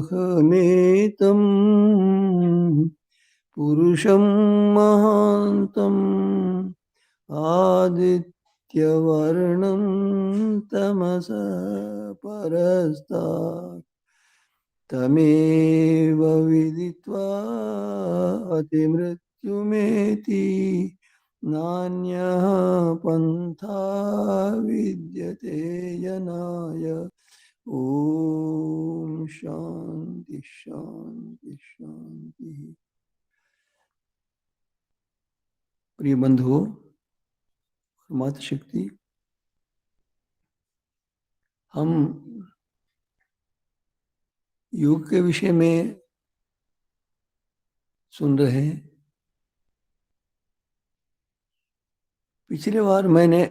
वेदाहमेतं पुरुषं महान्तं आदित्यवर्णं तमसः परस्तात् तमेव विदित्वा अतिमृत्युमेति नान्यः पन्था विद्यते जनाय। ओम शांति शांति शांति। प्रिय बंधुओं, मातृशक्ति, हम योग के विषय में सुन रहे हैं। पिछले बार मैंने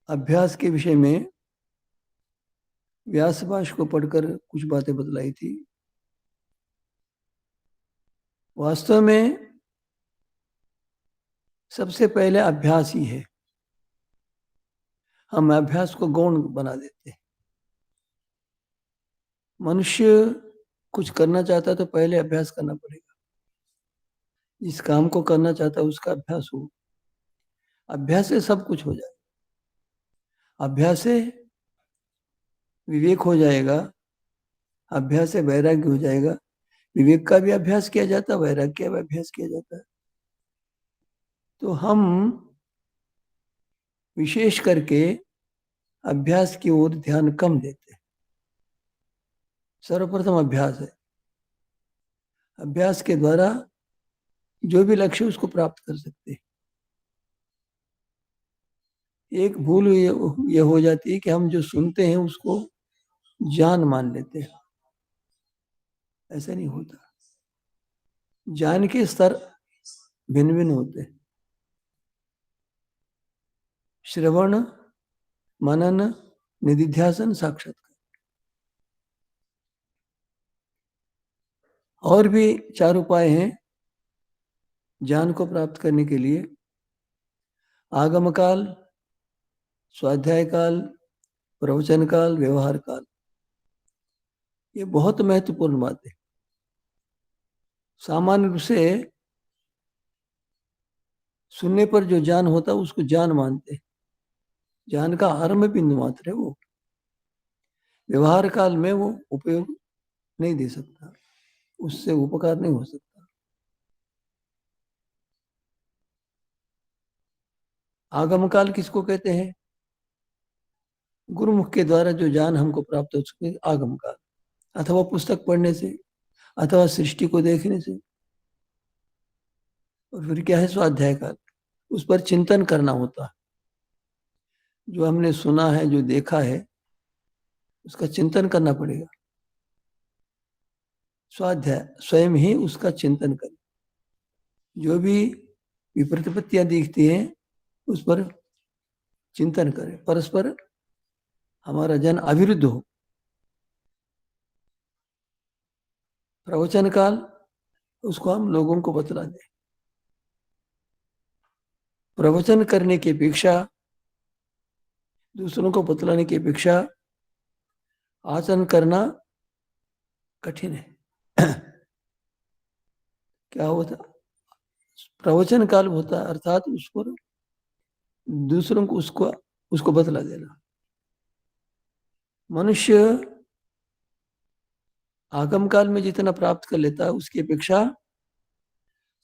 अभ्यास के विषय में व्यासभाष को पढ़कर कुछ बातें बतलाई थी। वास्तव में सबसे पहले अभ्यास ही है। हम अभ्यास को गौण बना देते हैं। मनुष्य कुछ करना चाहता है तो पहले अभ्यास करना पड़ेगा। जिस काम को करना चाहता है उसका अभ्यास हो। अभ्यास से सब कुछ हो जाए। अभ्यास से विवेक हो जाएगा, अभ्यास से वैराग्य हो जाएगा। विवेक का भी अभ्यास किया जाता है, वैराग्य का भी अभ्यास किया जाता है। तो हम विशेष करके अभ्यास की ओर ध्यान कम देते हैं। सर्वप्रथम अभ्यास है। अभ्यास के द्वारा जो भी लक्ष्य उसको प्राप्त कर सकते हैं। एक भूल ये हो जाती है कि हम जो सुनते हैं उसको जान मान लेते हैं। ऐसा नहीं होता। ज्ञान के स्तर भिन्न भिन्न होते हैं। श्रवण, मनन, निधिध्यासन, साक्षात्कार। और भी 4 उपाय हैं ज्ञान को प्राप्त करने के लिए। आगम काल, स्वाध्याय काल, प्रवचन काल, व्यवहार काल। ये बहुत महत्वपूर्ण बात है। सामान्य रूप से सुनने पर जो ज्ञान होता है उसको ज्ञान मानते हैं। ज्ञान का आरंभ बिंदु मात्र है वो। व्यवहार काल में वो उपयोग नहीं दे सकता, उससे उपकार नहीं हो सकता। आगम काल किसको कहते हैं? गुरुमुख के द्वारा जो ज्ञान हमको प्राप्त हो सके, आगम काल। अथवा पुस्तक पढ़ने से, अथवा सृष्टि को देखने से। और फिर क्या है? स्वाध्याय काल। उस पर चिंतन करना होता है। जो हमने सुना है, जो देखा है, उसका चिंतन करना पड़ेगा। स्वाध्याय स्वयं ही उसका चिंतन करें। जो भी विप्रतिपत्तियां दिखती हैं उस पर चिंतन करें। परस्पर हमारा जन अविरुद्ध हो। प्रवचन काल, उसको हम लोगों को बतला दें। प्रवचन करने की अपेक्षा, दूसरों को बतलाने की अपेक्षा आचरण करना कठिन है। क्या होता? प्रवचन काल होता है, अर्थात उस पर दूसरों को उसको बतला देना। मनुष्य आगम काल में जितना प्राप्त कर लेता है उसकी अपेक्षा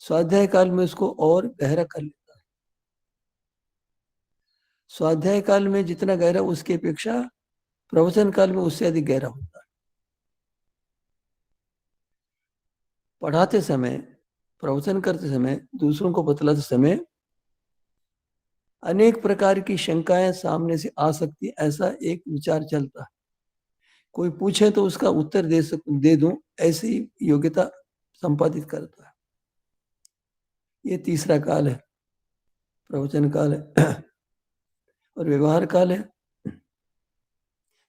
स्वाध्याय काल में उसको और गहरा कर लेता है। स्वाध्याय काल में जितना गहरा उसकी अपेक्षा प्रवचन काल में उससे अधिक गहरा होता है। पढ़ाते समय, प्रवचन करते समय, दूसरों को बतलाते समय अनेक प्रकार की शंकाएं सामने से आ सकती है, ऐसा एक विचार चलता है। कोई पूछे तो उसका उत्तर दे दूं, ऐसी योग्यता संपादित करता है। ये तीसरा काल है, प्रवचन काल है। और व्यवहार काल है।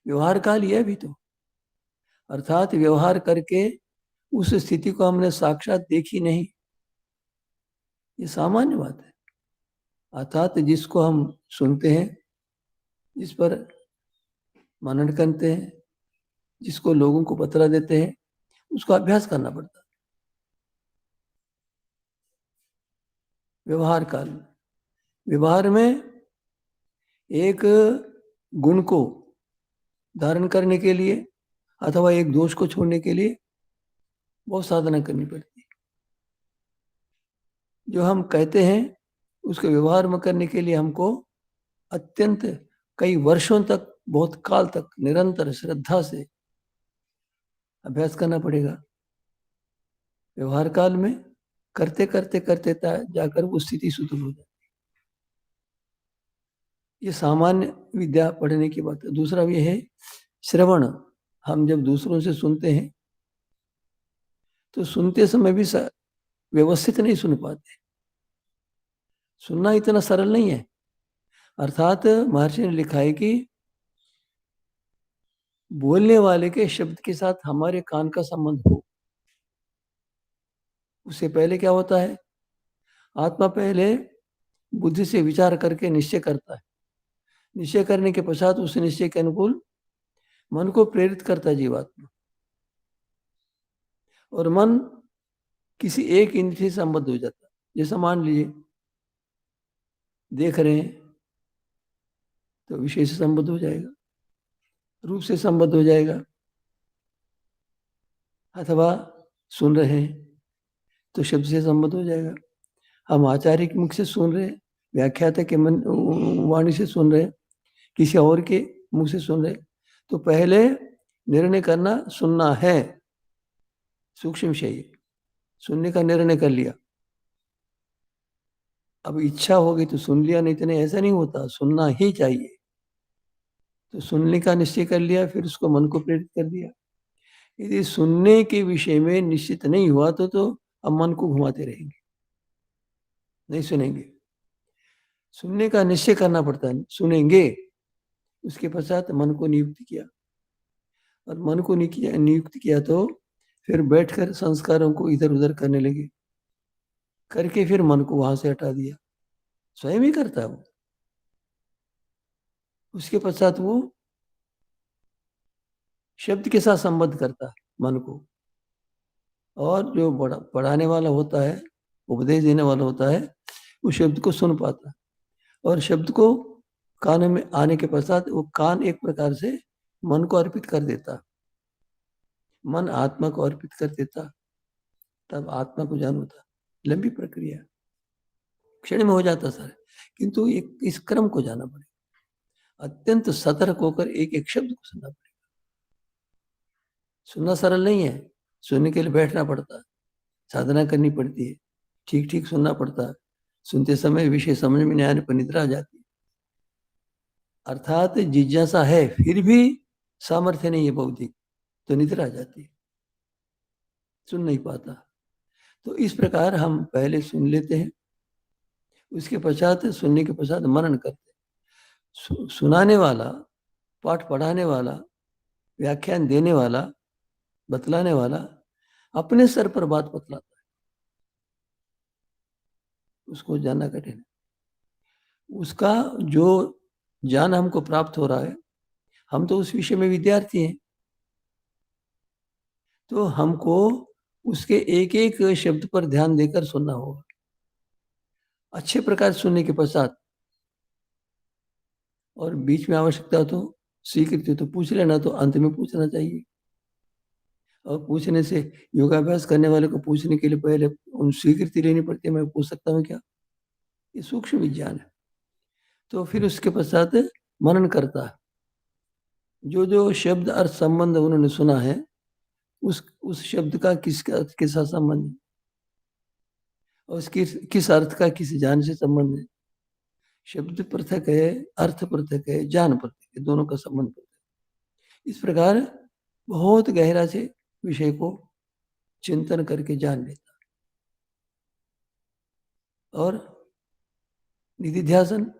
व्यवहार काल यह भी तो, अर्थात व्यवहार करके उस स्थिति को हमने साक्षात देखी नहीं, ये सामान्य बात है। अर्थात जिसको हम सुनते हैं, जिस पर मनन करते हैं, जिसको लोगों को बतला देते हैं, उसको अभ्यास करना पड़ता है। व्यवहार काल में, व्यवहार में एक गुण को धारण करने के लिए अथवा एक दोष को छोड़ने के लिए बहुत साधना करनी पड़ती है। जो हम कहते हैं उसके व्यवहार में करने के लिए हमको अत्यंत कई वर्षों तक, बहुत काल तक निरंतर श्रद्धा से अभ्यास करना पड़ेगा। व्यवहार काल में करते करते करते जाकर वो स्थिति सुदृढ़ हो जाती है। ये सामान्य विद्या पढ़ने की बात है। दूसरा ये है श्रवण। हम जब दूसरों से सुनते हैं तो सुनते समय भी व्यवस्थित नहीं सुन पाते। सुनना इतना सरल नहीं है। अर्थात महर्षि ने लिखा है कि बोलने वाले के शब्द के साथ हमारे कान का संबंध हो। उससे पहले क्या होता है, आत्मा पहले बुद्धि से विचार करके निश्चय करता है। निश्चय करने के पश्चात उस निश्चय के अनुकूल मन को प्रेरित करता है जीवात्मा, और मन किसी एक इंद्रिय से संबद्ध हो जाता है। जैसा मान लीजिए देख रहे हैं तो विषय से संबद्ध हो जाएगा, रूप से संबद्ध हो जाएगा, अथवा सुन रहे हैं तो शब्द से संबद्ध हो जाएगा। हम आचार्य के मुख से सुन रहे हैं, व्याख्याता के मन वाणी से सुन रहे हैं, किसी और के मुख से सुन रहे, तो पहले निर्णय करना सुनना है। सूक्ष्म विषय, सुनने का निर्णय कर लिया, अब इच्छा हो गई तो सुन लिया, नहीं तो नहीं, ऐसा नहीं होता, सुनना ही चाहिए। तो सुनने का निश्चय कर लिया, फिर उसको मन को प्रेरित कर दिया। यदि सुनने के विषय में निश्चित नहीं हुआ तो हम मन को घुमाते रहेंगे, नहीं सुनेंगे। सुनने का निश्चय करना पड़ता है, सुनेंगे। उसके पश्चात मन को नियुक्त किया, और मन को नियुक्त किया तो फिर बैठकर संस्कारों को इधर उधर करने लगे, करके फिर मन को वहां से हटा दिया। स्वयं ही करता है वो। उसके पश्चात वो शब्द के साथ संबद्ध करता है मन को, और जो पढ़ाने वाला होता है, उपदेश देने वाला होता है, वो शब्द को सुन पाता है, और शब्द को कान में आने के पश्चात वो कान एक प्रकार से मन को अर्पित कर देता, मन आत्मा को अर्पित कर देता, तब आत्मा को जान होता। लंबी प्रक्रिया, क्षण में हो जाता सर, किंतु एक इस क्रम को जाना पड़ेगा। अत्यंत सतर्क होकर एक एक शब्द को सुनना पड़ेगा। सुनना सरल नहीं है, सुनने के लिए बैठना पड़ता है, साधना करनी पड़ती है, ठीक ठीक सुनना पड़ता है। सुनते समय विषय समझ में नहीं आने पर निद्रा आ जाती है। अर्थात जिज्ञासा है फिर भी सामर्थ्य नहीं है बौद्धिक, तो निद्रा आ जाती है, सुन नहीं पाता। तो इस प्रकार हम पहले सुन लेते हैं, उसके पश्चात सुनने के पश्चात मनन करते हैं। सुनाने वाला, पाठ पढ़ाने वाला, व्याख्यान देने वाला, बतलाने वाला अपने सर पर बात बतलाता है, उसको जानना कठिन है। उसका जो ज्ञान हमको प्राप्त हो रहा है, हम तो उस विषय में विद्यार्थी हैं, तो हमको उसके एक एक शब्द पर ध्यान देकर सुनना होगा। अच्छे प्रकार सुनने के पश्चात, और बीच में आवश्यकता हो तो स्वीकृति हो तो पूछ लेना, तो अंत में पूछना चाहिए। और पूछने से, योगाभ्यास करने वाले को पूछने के लिए पहले उन स्वीकृति लेनी पड़ती है, मैं पूछ सकता हूँ क्या, ये सूक्ष्म विज्ञान है। तो फिर उसके पश्चात मनन करता है, जो जो शब्द अर्थ संबंध उन्होंने सुना है, उस शब्द का किसके साथ संबंध है, और उसकी किस अर्थ का किस ज्ञान से संबंध है। शब्द पृथक है, अर्थ पृथक है, ज्ञान पृथक है, दोनों का संबंध पृथक है। इस प्रकार बहुत गहरा से विषय को चिंतन करके जान लेता, और निधिध्यासन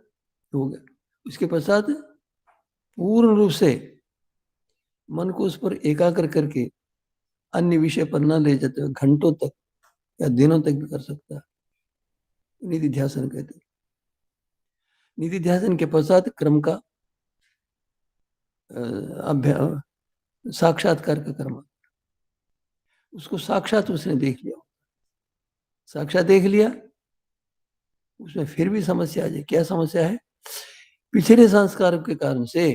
हो गया। उसके पश्चात पूर्ण रूप से मन को उस पर एकाग्र करके अन्य विषय पर न ले जाते हुए घंटों तक या दिनों तक भी कर सकता है, निधि ध्यासन कहते हैं। निधि ध्यासन के पश्चात क्रम का अभ्यास, साक्षात्कार का कर्म, उसको साक्षात उसने देख लिया, साक्षात देख लिया, उसमें फिर भी समस्या आ जाए। क्या समस्या है? पिछले संस्कारों के कारण से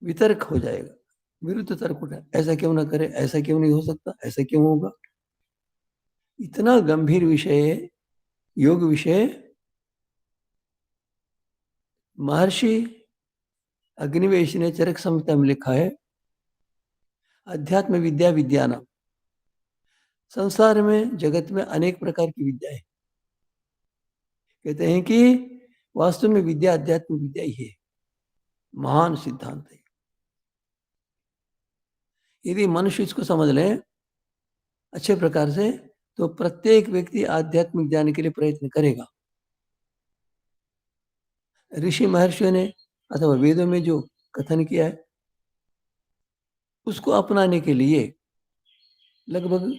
वितर्क हो जाएगा, विरुद्ध तर्क उठा, ऐसा क्यों ना करे, ऐसा क्यों नहीं हो सकता, ऐसा क्यों होगा। इतना गंभीर विषय है योग विषय। महर्षि अग्निवेश ने चरक संहिता में लिखा है, अध्यात्म विद्या विद्याना, संसार में जगत में अनेक प्रकार की विद्याएं, कहते हैं कि वास्तव में विद्या अध्यात्म विद्या ही है, महान सिद्धांत है। यदि मनुष्य इसको समझ ले अच्छे प्रकार से, तो प्रत्येक व्यक्ति आध्यात्मिक ज्ञान के लिए प्रयत्न करेगा। ऋषि महर्षियों ने अथवा वेदों में जो कथन किया है, उसको अपनाने के लिए लगभग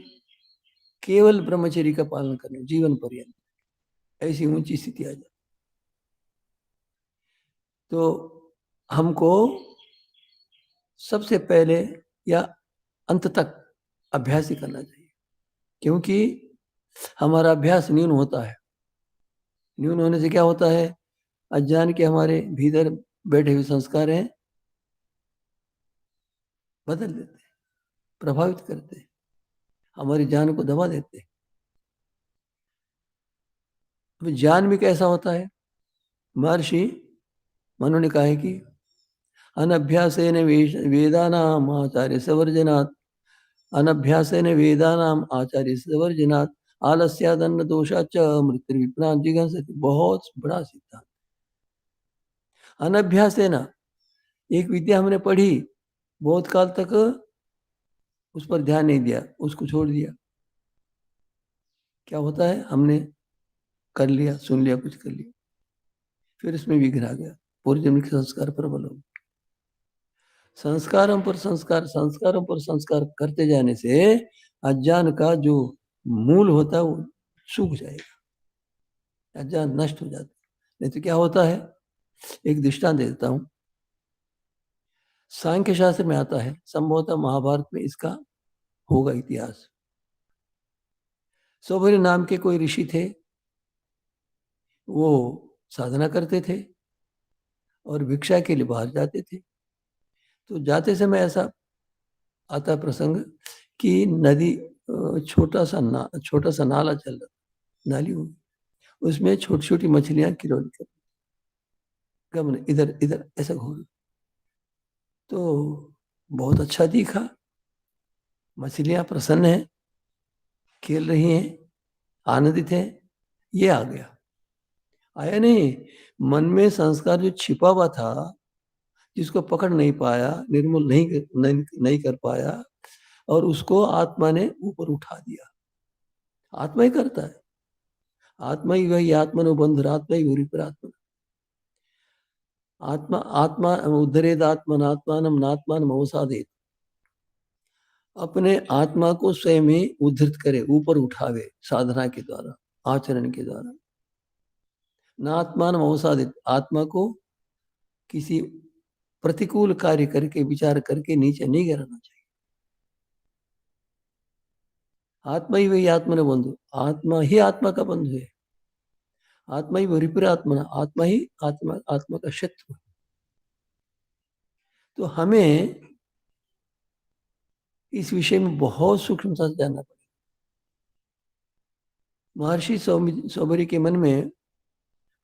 केवल ब्रह्मचर्य का पालन करना जीवन पर्यंत, ऐसी ऊंची स्थिति आ जाए। तो हमको सबसे पहले या अंत तक अभ्यास ही करना चाहिए, क्योंकि हमारा अभ्यास न्यून होता है। न्यून होने से क्या होता है? अज्ञान के हमारे भीतर बैठे हुए संस्कार हैं, बदल देते हैं, प्रभावित करते हैं, हमारी जान को दबा देते हैं। अब ज्ञान भी कैसा होता है? महर्षि मनु ने कहा है कि अनभ्यासेन वेदानाम आचार्य सवर्जनात्, अनभ्यासेन वेदानाम आचार्य सवर्जनात्, आलस्यादन्न दोषाच मृत्यु विप्रांत जिगंसति। बहुत बड़ा सिद्धांत। अनभ्यासेन, एक विद्या हमने पढ़ी, बहुत काल तक उस पर ध्यान नहीं दिया, उसको छोड़ दिया, क्या होता है? हमने कर लिया, सुन लिया, कुछ कर लिया, फिर इसमें विघ्न आ गया, पूर्वजन्म के संस्कार प्रबल हो। संस्कारों पर संस्कार, संस्कारों पर संस्कार करते जाने से अज्ञान का जो मूल होता है वो सूख जाएगा, अज्ञान नष्ट हो जाता है। नहीं तो क्या होता है? एक दृष्टांत देता हूं। सांख्य शास्त्र में आता है, संभवतः महाभारत में इसका होगा इतिहास। सौभरी नाम के कोई ऋषि थे, वो साधना करते थे और भिक्षा के लिए बाहर जाते थे। तो जाते समय ऐसा आता प्रसंग कि नदी, छोटा सा नाला चल रहा, नाली होगी, उसमें छोटी छोटी मछलियां किरौली कर, गमन इधर इधर ऐसा घूम। तो बहुत अच्छा दिखा, मछलियां प्रसन्न है, खेल रही हैं, आनंदित है। ये आ गया, आया नहीं, मन में संस्कार जो छिपा हुआ था, जिसको पकड़ नहीं पाया, निर्मूल नहीं कर पाया, और उसको आत्मा ने ऊपर उठा दिया। आत्मा ही करता है, आत्मा ही वही आत्मनो बंधुर, आत्मा ही भूरी पर आत्मा। आत्मा आत्मा उद्धरेद आत्मनात्मानम नात्मान अवसादेत, अपने आत्मा को स्वयं ही उद्धृत करे, ऊपर उठावे साधना के द्वारा, आचरण के द्वारा। नात्मान अवसादित, आत्मा को किसी प्रतिकूल कार्य करके, विचार करके नीचे नहीं गिराना चाहिए। आत्मा ही वही आत्मा ने बंधु, आत्मा ही आत्मा का बंधु है, आत्मा ही वरिपुर आत्मा, आत्मा ही आत्मा का शत्रु है। तो हमें इस विषय में बहुत सूक्ष्मता से जानना पड़ेगा। महर्षि सौभरी के मन में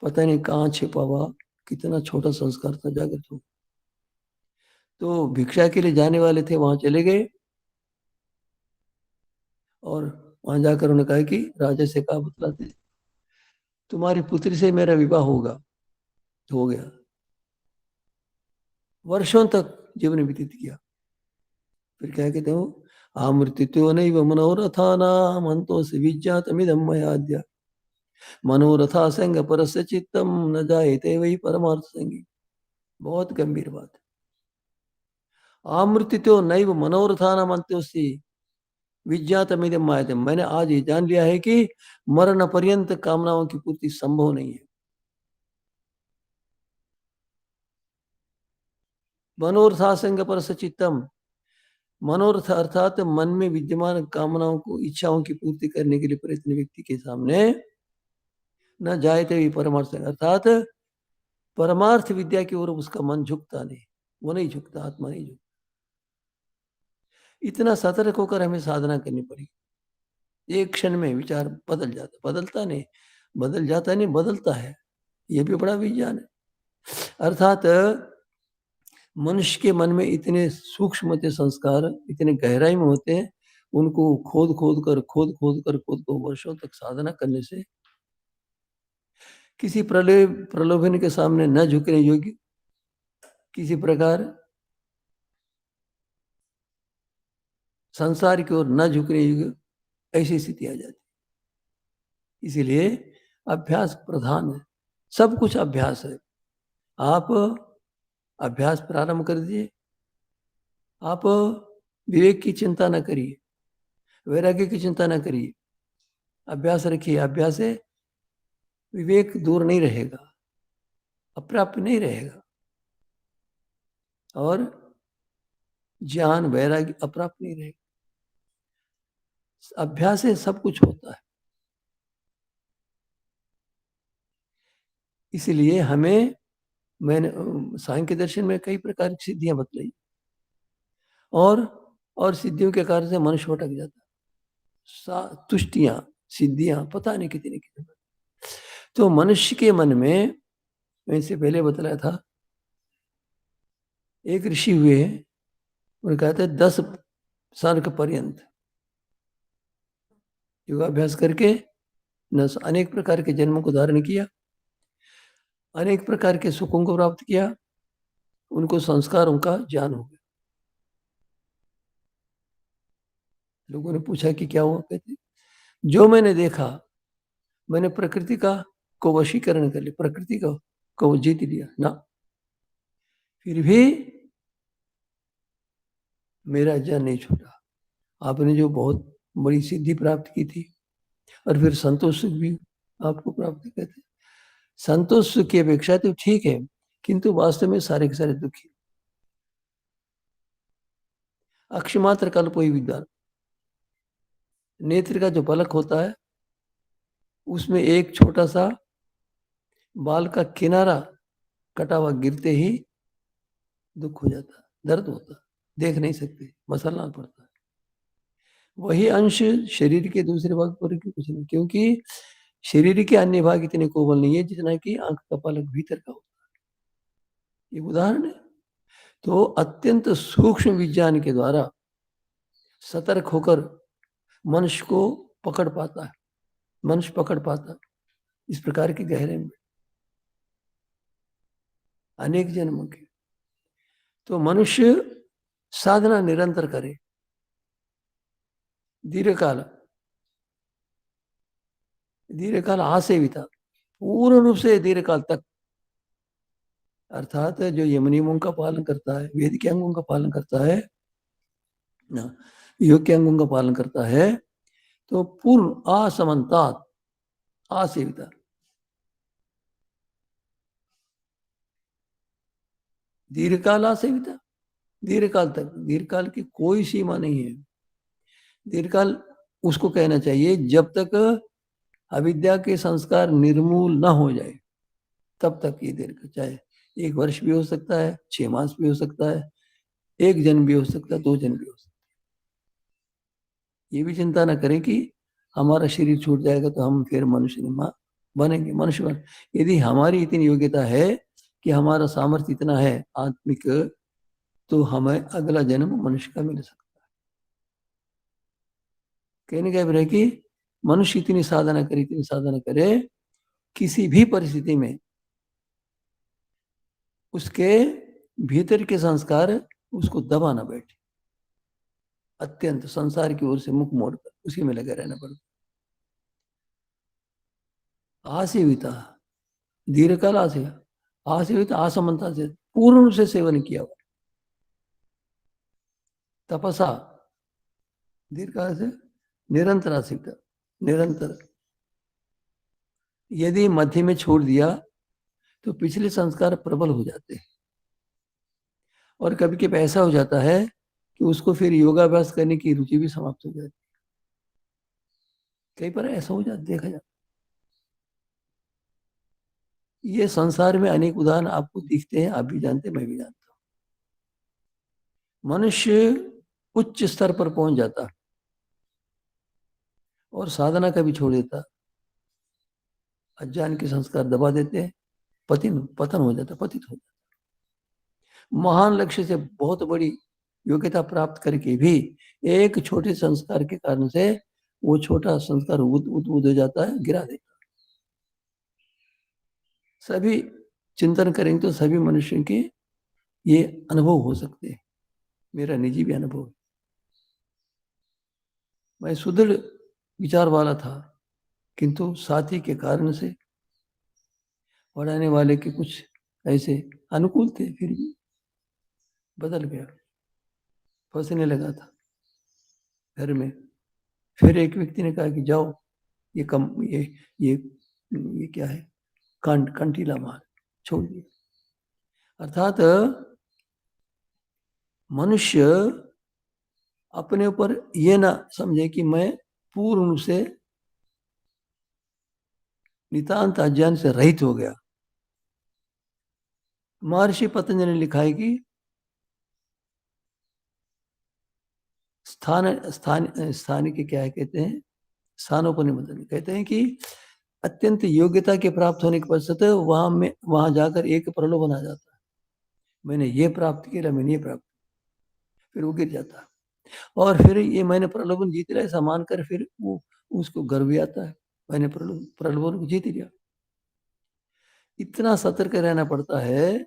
पता नहीं कहाँ छिपा हुआ कितना छोटा संस्कार था जागृत हो। तो भिक्षा के लिए जाने वाले थे, वहां चले गए और वहां जाकर उन्होंने कहा कि राजा से कहा बतलाते, तुम्हारी पुत्री से मेरा विवाह होगा। हो गया। वर्षों तक जीवन व्यतीत किया। फिर क्या कहते हो, आमृत्युत्व नैव मनोरथानाम हन्तोऽसि विज्ञातमिदं मयाद्य, मनोरथा संग परस्य चित्तम न जायते वही परमार्थ संगी। बहुत गंभीर बात है। आमृतितो नैव मनोरथानाम अंत्योस्ति विज्ञातमिदं मायते। मैंने आज ये जान लिया है कि मरण पर्यंत कामनाओं की पूर्ति संभव नहीं है। मनोरथासंग पर सचित्तम, मनोरथ अर्थात मन में विद्यमान कामनाओं को, इच्छाओं की पूर्ति करने के लिए प्रयत्न व्यक्ति के सामने न जायते भी परमार्थ, अर्थात परमार्थ विद्या की ओर उसका मन झुकता नहीं, वो नहीं झुकता, आत्मा नहीं झुकता। इतना सतर्क होकर हमें साधना करनी पड़ेगी। एक क्षण में विचार बदल जाता, बदलता नहीं, बदल जाता नहीं, बदलता है। ये भी बड़ा विज्ञान है। अर्थात मनुष्य के मन में इतने सूक्ष्म होते संस्कार, इतने गहराई में होते हैं, उनको खोद को वर्षों तक साधना करने से किसी प्रलोभन के सामने न झुकने योग्य, किसी प्रकार संसार की ओर न झुकने योग्य ऐसी स्थिति आ जाती। इसीलिए अभ्यास प्रधान है, सब कुछ अभ्यास है। आप अभ्यास प्रारंभ कर दीजिए, आप विवेक की चिंता न करिए, वैराग्य की चिंता न करिए, अभ्यास रखिए। अभ्यास से विवेक दूर नहीं रहेगा, अप्राप्य नहीं रहेगा, और ज्ञान वैराग्य अप्राप्य नहीं रहेगा। अभ्यास से सब कुछ होता है। इसलिए हमें, मैंने सांख्य दर्शन में कई प्रकार की सिद्धियां बतलाई, और सिद्धियों के कारण से मनुष्य भटक जाता, तुष्टियां, सिद्धियां पता नहीं कितनी कितनी। तो मनुष्य के मन में, मैं इससे पहले बतलाया था, एक ऋषि हुए, उन्होंने कहते 10 साल के पर्यंत योगाभ्यास करके न अनेक प्रकार के जन्मों को धारण किया, अनेक प्रकार के सुखों को प्राप्त किया, उनको संस्कारों का ज्ञान हो गया। लोगों ने पूछा कि क्या हुआ? कहते जो मैंने देखा, मैंने प्रकृति को वशीकरण कर लिया, प्रकृति को जीत लिया ना, फिर भी मेरा ज्ञान नहीं छूटा। आपने जो बहुत बड़ी सिद्धि प्राप्त की थी, और फिर संतोष सुख भी आपको प्राप्त करते, संतोष सुख की अपेक्षा तो ठीक है, किंतु वास्तव में सारे के सारे दुखी। अक्षमात्र कल्प ही विद्वान, नेत्र का जो पलक होता है, उसमें एक छोटा सा बाल का किनारा कटा हुआ गिरते ही दुख हो जाता, दर्द होता, देख नहीं सकते, मसलना पड़ता है। वही अंश शरीर के दूसरे भाग पर कुछ नहीं, क्योंकि शरीर के अन्य भाग इतने कोमल नहीं है जितना कि आंख का पलक भीतर का होता है। ये उदाहरण है। तो अत्यंत सूक्ष्म विज्ञान के द्वारा सतर्क होकर मनुष्य को पकड़ पाता है, मनुष्य पकड़ पाता है इस प्रकार के गहरे में अनेक जन्मों के। तो मनुष्य साधना निरंतर करे, दीर्घ काल आसेविता, पूर्ण रूप से दीर्घ काल तक, अर्थात जो यम नियमों का पालन करता है, वेद के अंगों का पालन करता है ना, योग के अंगों का पालन करता है, तो पूर्ण असमन्तात आसेविता, दीर्घकाल आसेविता, दीर्घकाल तक, दीर्घकाल की कोई सीमा नहीं है। दीर्घकाल उसको कहना चाहिए जब तक अविद्या के संस्कार निर्मूल न हो जाए, तब तक ये दीर्घ, चाहे 1 वर्ष भी हो सकता है, 6 मास भी हो सकता है, 1 जन्म भी हो सकता है, 2 जन्म भी हो सकता है। ये भी चिंता ना करें कि हमारा शरीर छूट जाएगा तो हम फिर मनुष्य बनेंगे, मनुष्य बन। यदि हमारी इतनी योग्यता है कि हमारा सामर्थ्य इतना है आत्मिक, तो हमें अगला जन्म मनुष्य का मिल सकता है। कहने का है कि मनुष्य इतनी साधना करे, इतनी साधना करे, किसी भी परिस्थिति में उसके भीतर के संस्कार उसको दबा ना बैठे, अत्यंत संसार की ओर से मुख मोड़कर उसी में लगे रहना पड़ता। आसेविता, दीर्घकाल आसेविता, आसेविता आसमंता से पूर्ण रूप से सेवन किया हुआ, तपसा, दीर्घ से निरंतर आसिकता, निरंतर। यदि मध्य में छोड़ दिया तो पिछले संस्कार प्रबल हो जाते हैं, और कभी कभी ऐसा हो जाता है कि उसको फिर योगाभ्यास करने की रुचि भी समाप्त हो जाती है। कई बार ऐसा हो जाता, देखा जाता। ये संसार में अनेक उदाहरण आपको दिखते हैं, आप भी जानते हैं, मैं भी जानता हूं। मनुष्य उच्च स्तर पर पहुंच जाता और साधना कभी छोड़ देता, अज्ञान के संस्कार दबा देते हैं, पतन हो जाता, पतित हो जाता। महान लक्ष्य से बहुत बड़ी योग्यता प्राप्त करके भी एक छोटे संस्कार के कारण से वो छोटा संस्कार उद हो जाता है, गिरा देता। सभी चिंतन करेंगे तो सभी मनुष्यों के ये अनुभव हो सकते हैं। मेरा निजी भी अनुभव है। मैं सुदृढ़ विचार वाला था, किंतु साथी के कारण से, पढ़ाने वाले के कुछ ऐसे अनुकूल थे, फिर भी बदल गया, फंसने लगा था घर में। फिर एक व्यक्ति ने कहा कि जाओ, ये कम ये क्या है, कंटीला मार, छोड़ दिया। अर्थात मनुष्य अपने ऊपर ये ना समझे कि मैं पूर्ण रूप से नितांत अज्ञान से रहित हो गया। महर्षि पतंजलि ने लिखा है कि स्थान के क्या है, कहते हैं स्थानोपनिबंधन, कहते हैं कि अत्यंत योग्यता के प्राप्त होने के पश्चात वहां जाकर एक प्रलोभन आ जाता है, मैंने ये प्राप्त किया, मैंने ये प्राप्त, फिर वो गिर जाता है। और फिर ये मैंने प्रलोभन जीत लिया ऐसा मानकर फिर वो उसको गर्व भी आता है, मैंने प्रलोभन को जीत लिया। इतना सतर्क रहना पड़ता है।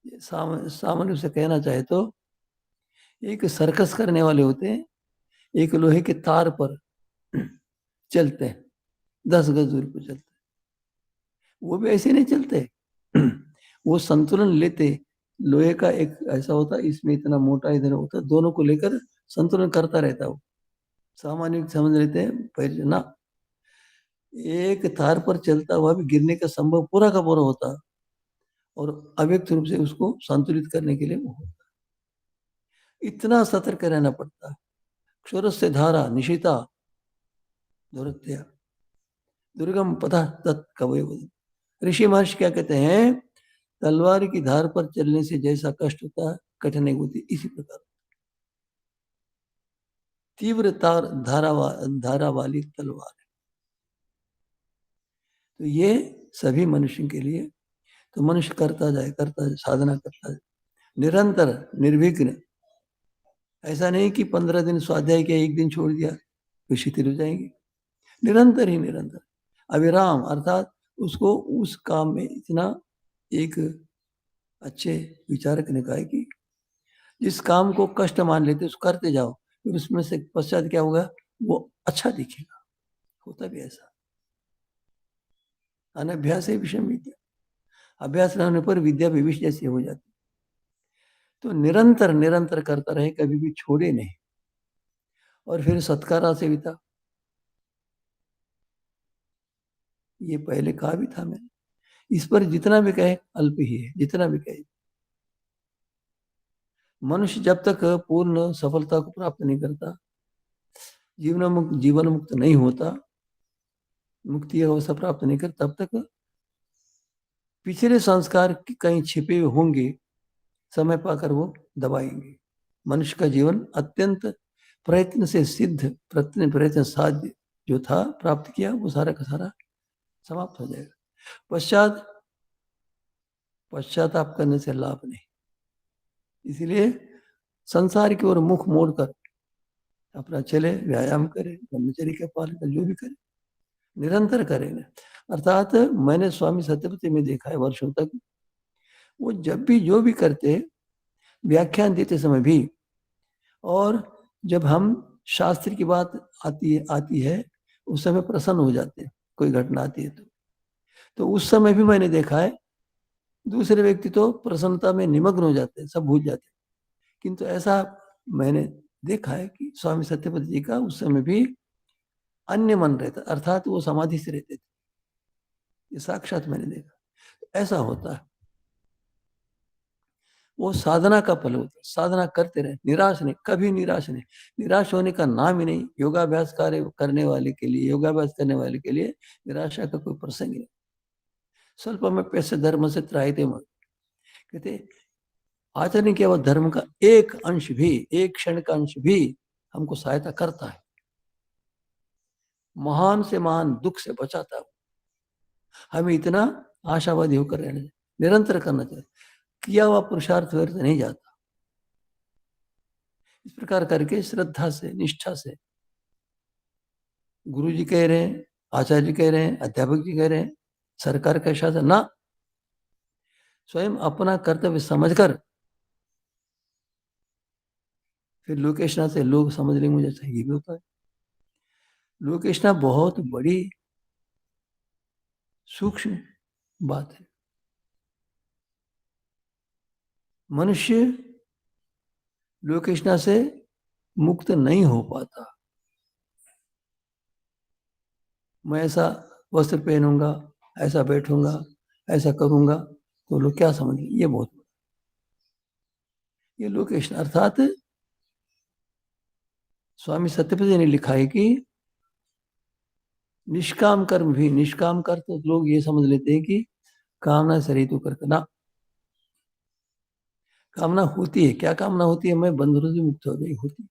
सामान्य से कहना चाहे तो एक सर्कस करने वाले होते हैं, एक लोहे के तार पर चलते हैं, 10 गज दूरी पर चलते हैं। वो भी ऐसे नहीं चलते, वो संतुलन लेते। लोहे का एक ऐसा होता है, इसमें इतना मोटा इधर होता है, दोनों को लेकर संतुलन करता रहता है वो। सामान्य समझ लेते हैं पैर ना, एक तार पर चलता हुआ भी गिरने का संभव पूरा का पूरा होता है, और अव्यक्त रूप से उसको संतुलित करने के लिए वो होता है। इतना सतर्क रहना पड़ता है। क्षुर से धारा निशिता दुरत्या दुर्गम पथा तत्कवय। ऋषि महर्षि क्या कहते हैं, तलवार की धार पर चलने से जैसा कष्ट होता है, कठिनाई होती इसी प्रकार तीव्र धारा वाली तलवार है। तो ये सभी मनुष्य के लिए, तो मनुष्य करता जाए साधना करता जाए निरंतर निर्विघ्न। ऐसा नहीं कि 15 दिन स्वाध्याय किया, एक दिन छोड़ दिया तो शिथिल हो जाएंगे। निरंतर ही निरंतर अविराम, अर्थात उसको उस काम में इतना, एक अच्छे विचारक ने कहा कि जिस काम को कष्ट मान लेते उसको करते जाओ, फिर उसमें से पश्चात क्या होगा, वो अच्छा दिखेगा। होता भी ऐसा। अनभ्यास है विषम विद्या, अभ्यास न होने पर विद्या विविष जैसी हो जाती। तो निरंतर निरंतर करता रहे, कभी भी छोड़े नहीं। और फिर सत्कारा सेविता, ये पहले कहा भी था मैंने, इस पर जितना भी कहे अल्प ही है, जितना भी कहे। मनुष्य जब तक पूर्ण सफलता को प्राप्त नहीं करता, जीवन मुक्त नहीं होता, मुक्ति अवस्था प्राप्त नहीं करता, तब तक पिछले संस्कार कहीं छिपे होंगे, समय पाकर वो दबाएंगे। मनुष्य का जीवन अत्यंत प्रयत्न से सिद्ध, प्रयत्न साध्य जो था प्राप्त किया, वो सारा का सारा समाप्त हो जाएगा। पश्चाताप करने से लाभ नहीं। इसलिए संसार की ओर मुख मोड़कर अपना चले, व्यायाम करे, ब्रह्मचर्य का पालन करे, जो भी करे निरंतर करेंगे। अर्थात मैंने स्वामी सत्यपति में देखा है वर्षों तक, वो जब भी जो भी करते, व्याख्यान देते समय भी, और जब हम शास्त्र की बात आती है उस समय प्रसन्न हो जाते हैं, कोई घटना आती है तो उस समय भी मैंने देखा है दूसरे व्यक्ति तो प्रसन्नता में निमग्न हो जाते हैं, सब भूल जाते हैं किंतु ऐसा मैंने देखा है कि स्वामी सत्यपति जी का उस समय भी अन्य मन रहता, अर्थात वो समाधि से रहते थे। ये साक्षात मैंने देखा। ऐसा होता है, वो साधना का फल होता है। साधना करते रहे, निराश नहीं, कभी निराश नहीं। निराश होने का नाम ही नहीं। योगाभ्यास कार्य करने वाले के लिए, योगाभ्यास करने वाले के लिए निराशा का कोई प्रसंग नहीं। स्वल्प में पैसे धर्म से त्राहिते मन, कहते आचरण किया हुआ धर्म का एक अंश भी, एक क्षण का अंश भी हमको सहायता करता है, महान से महान दुख से बचाता है। हमें इतना आशावादी होकर रहना चाहिए, निरंतर करना चाहिए। किया हुआ पुरुषार्थ व्यर्थ नहीं जाता। इस प्रकार करके श्रद्धा से, निष्ठा से, गुरु जी कह रहे हैं, आचार्य जी कह रहे हैं, अध्यापक जी कह रहे हैं, सरकार का शासन ना, स्वयं अपना कर्तव्य समझकर फिर लोकेशना से लोग समझ लेंगे मुझे चाहिए भी होता है। लोकेशना बहुत बड़ी सूक्ष्म बात है। मनुष्य लोकेशना से मुक्त नहीं हो पाता। मैं ऐसा वस्त्र पहनूंगा, ऐसा बैठूंगा, ऐसा करूंगा तो लोग क्या समझेंगे, ये बहुत, ये लोकेशन अर्थात स्वामी सत्यपति ने लिखा है कि निष्काम कर्म भी, निष्काम कर तो लोग ये समझ लेते हैं कि कामना से रहित होकर ना, कामना होती है। क्या कामना होती है? मैं बंधनों से मुक्त हो गई होती।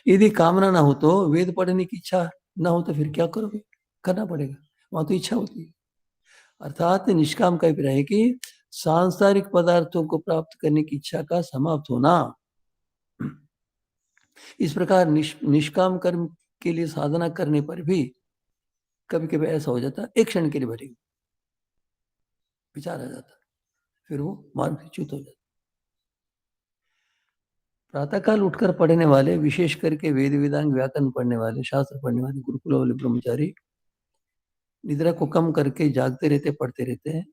यदि कामना ना हो तो, वेद पढ़ने की इच्छा ना हो तो फिर क्या करोगे? करना पड़ेगा, वहां तो इच्छा होती है। अर्थात निष्काम का अभिप्राय है कि सांसारिक पदार्थों को प्राप्त करने की इच्छा का समाप्त होना। इस प्रकार निष्काम कर्म के लिए साधना करने पर भी कभी कभी ऐसा हो जाता है, एक क्षण के लिए भरे विचार आ जाता, फिर वो मानसिक च्युत हो जाता। प्रातःकाल उठकर पढ़ने वाले, विशेष करके वेद वेदांग व्याकरण पढ़ने वाले, शास्त्र पढ़ने वाले गुरुकुल वाले ब्रह्मचारी निद्रा को कम करके जागते रहते, पढ़ते रहते हैं।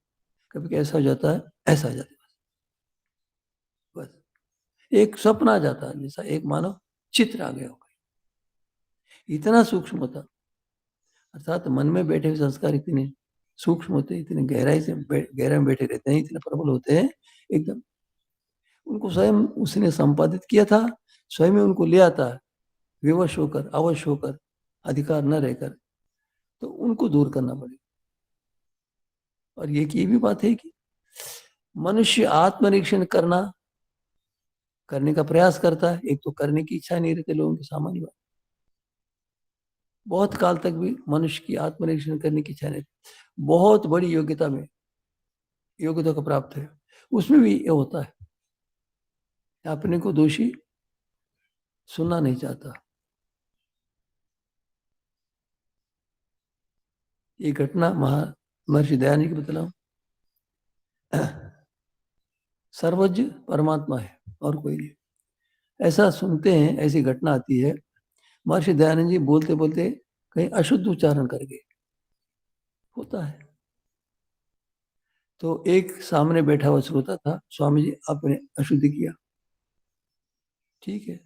कभी ऐसा हो जाता है, ऐसा हो जाता है, बस एक स्वप्न आ जाता है, जैसा एक मानो चित्र आ गया होगा। इतना सूक्ष्म होता, अर्थात मन में बैठे हुए संस्कार इतने सूक्ष्म होते हैं, इतने गहराई से गहराई में बैठे रहते हैं, इतने प्रबल होते हैं एकदम। उनको स्वयं उसने संपादित किया था, स्वयं ही उनको ले आता है, विवश होकर, अवश्य होकर, अधिकार न रहकर, तो उनको दूर करना पड़ेगा। और ये भी बात है कि मनुष्य आत्मनिरीक्षण करने का प्रयास करता है। एक तो करने की इच्छा नहीं रहती लोगों की, सामान्य बात। बहुत काल तक भी मनुष्य की आत्मनिरीक्षण करने की इच्छा नहीं, बहुत बड़ी योग्यता को प्राप्त है, उसमें भी ये होता है, अपने को दोषी सुनना नहीं चाहता। ये घटना महर्षि दयानंद की बतलाऊं। सर्वज्ञ परमात्मा है और कोई नहीं, ऐसा सुनते हैं। ऐसी घटना आती है, महर्षि दयानंद जी बोलते बोलते कहीं अशुद्ध उच्चारण कर गए, होता है। तो एक सामने बैठा हुआ श्रोता था, स्वामी जी आपने अशुद्ध किया, ठीक है।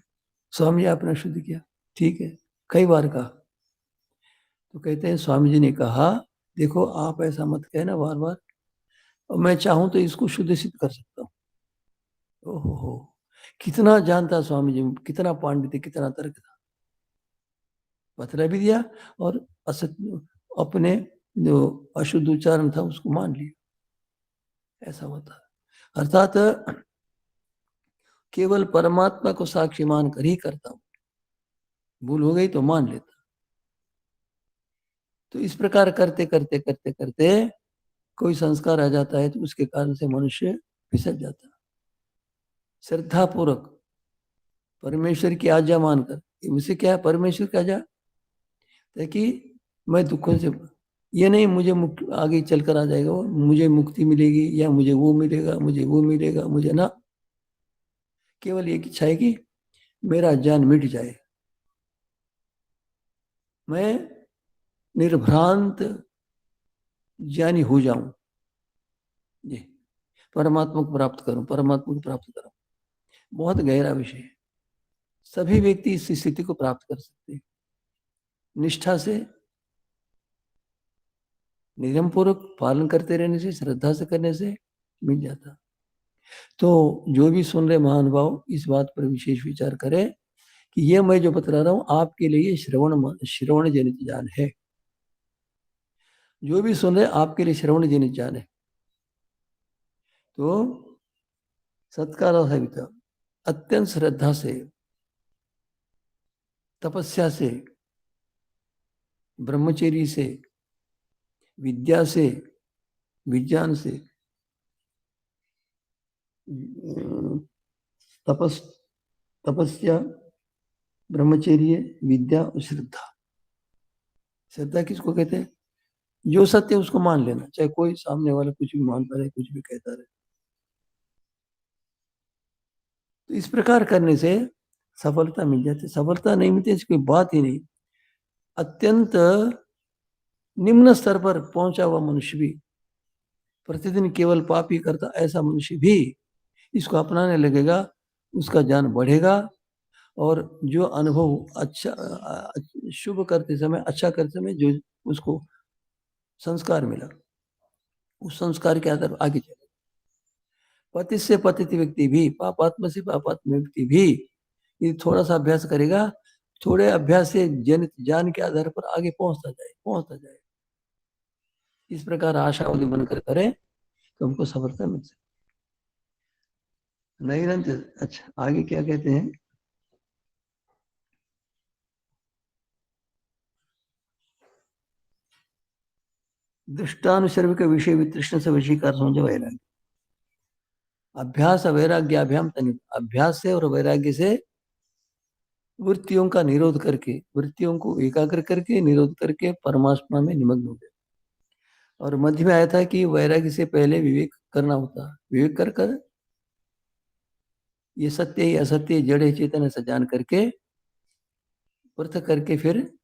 स्वामी जी आपने अशुद्ध किया, ठीक है, कई बार कहा। तो कहते हैं स्वामी जी ने कहा, देखो आप ऐसा मत कहना बार बार, और मैं चाहूं तो इसको शुद्ध सिद्ध कर सकता हूँ। ओहो हो, कितना जानता स्वामी जी, कितना पांडित्य, कितना तर्क था। बतला भी दिया और असत्य, अपने जो अशुद्ध उच्चारण था उसको मान लिया। ऐसा होता है, अर्थात केवल परमात्मा को साक्षी मानकर ही करता हूं, भूल हो गई तो मान लेता। तो इस प्रकार करते करते करते करते कोई संस्कार आ जाता है, तो उसके कारण से मनुष्य फिसल जाता है। श्रद्धा पूर्वक परमेश्वर की आज्ञा मानकर, उसे क्या है, परमेश्वर की आज्ञा, ताकि मैं दुखों से, ये नहीं मुझे मुक्त आगे चलकर आ जाएगा, मुझे मुक्ति मिलेगी या मुझे वो मिलेगा, मुझे वो मिलेगा, मुझे ना, केवल एक इच्छा है कि मेरा ज्ञान मिट जाए, मैं निर्भ्रांत ज्ञानी हो जाऊं, ये परमात्मा को प्राप्त करूं, परमात्मा को प्राप्त करूं। बहुत गहरा विषय है। सभी व्यक्ति इस स्थिति को प्राप्त कर सकते हैं। निष्ठा से, नियम पूर्वक पालन करते रहने से, श्रद्धा से करने से मिल जाता। तो जो भी सुन रहे महानुभाव इस बात पर विशेष विचार करें कि ये मैं जो बता रहा हूं आपके लिए श्रवण जनित ज्ञान है। जो भी सुन रहे आपके लिए श्रवण जनित ज्ञान है। तो सत्कार सविता अत्यंत श्रद्धा से, तपस्या से, ब्रह्मचर्य से, विद्या से, विज्ञान से, तपस तपस्या, ब्रह्मचर्य, विद्या और श्रद्धा। श्रद्धा किसको कहते हैं? जो सत्य उसको मान लेना, चाहे कोई सामने वाला कुछ भी मानता रहे, कुछ भी कहता रहे। तो इस प्रकार करने से सफलता मिल जाती। सफलता नहीं मिलती इसकी बात ही नहीं। अत्यंत निम्न स्तर पर पहुंचा हुआ मनुष्य भी, प्रतिदिन केवल पाप ही करता ऐसा मनुष्य भी इसको अपनाने लगेगा, उसका ज्ञान बढ़ेगा। और जो अनुभव अच्छा शुभ करते समय, अच्छा करते समय जो उसको संस्कार मिला, उस संस्कार के आधार पर आगे चले। पतित से पतित व्यक्ति भी, पापात्मा से पापात्मा व्यक्ति भी ये थोड़ा सा अभ्यास करेगा, थोड़े अभ्यास से जनित ज्ञान के आधार पर आगे पहुंचता जाए। इस प्रकार आशावादी बनकर करें तो हमको सफलता मिल सकती। नहीं रंजन, अच्छा आगे क्या कहते हैं? दृष्टानुसर्ग के विषय वितृष्ण से वशीकार समझ वैराग्य। अभ्यास वैराग्याभ्याम तनित। अभ्यास से और वैराग्य से वृत्तियों का निरोध करके, वृत्तियों को एकाग्र करके, निरोध करके परमात्मा में निमग्न हो गए। और मध्य में आया था कि वैराग्य से पहले विवेक करना होता। विवेक कर कर ये सत्य ही असत्य, जड़ चेतन ऐसा जान करके, पृथक करके, फिर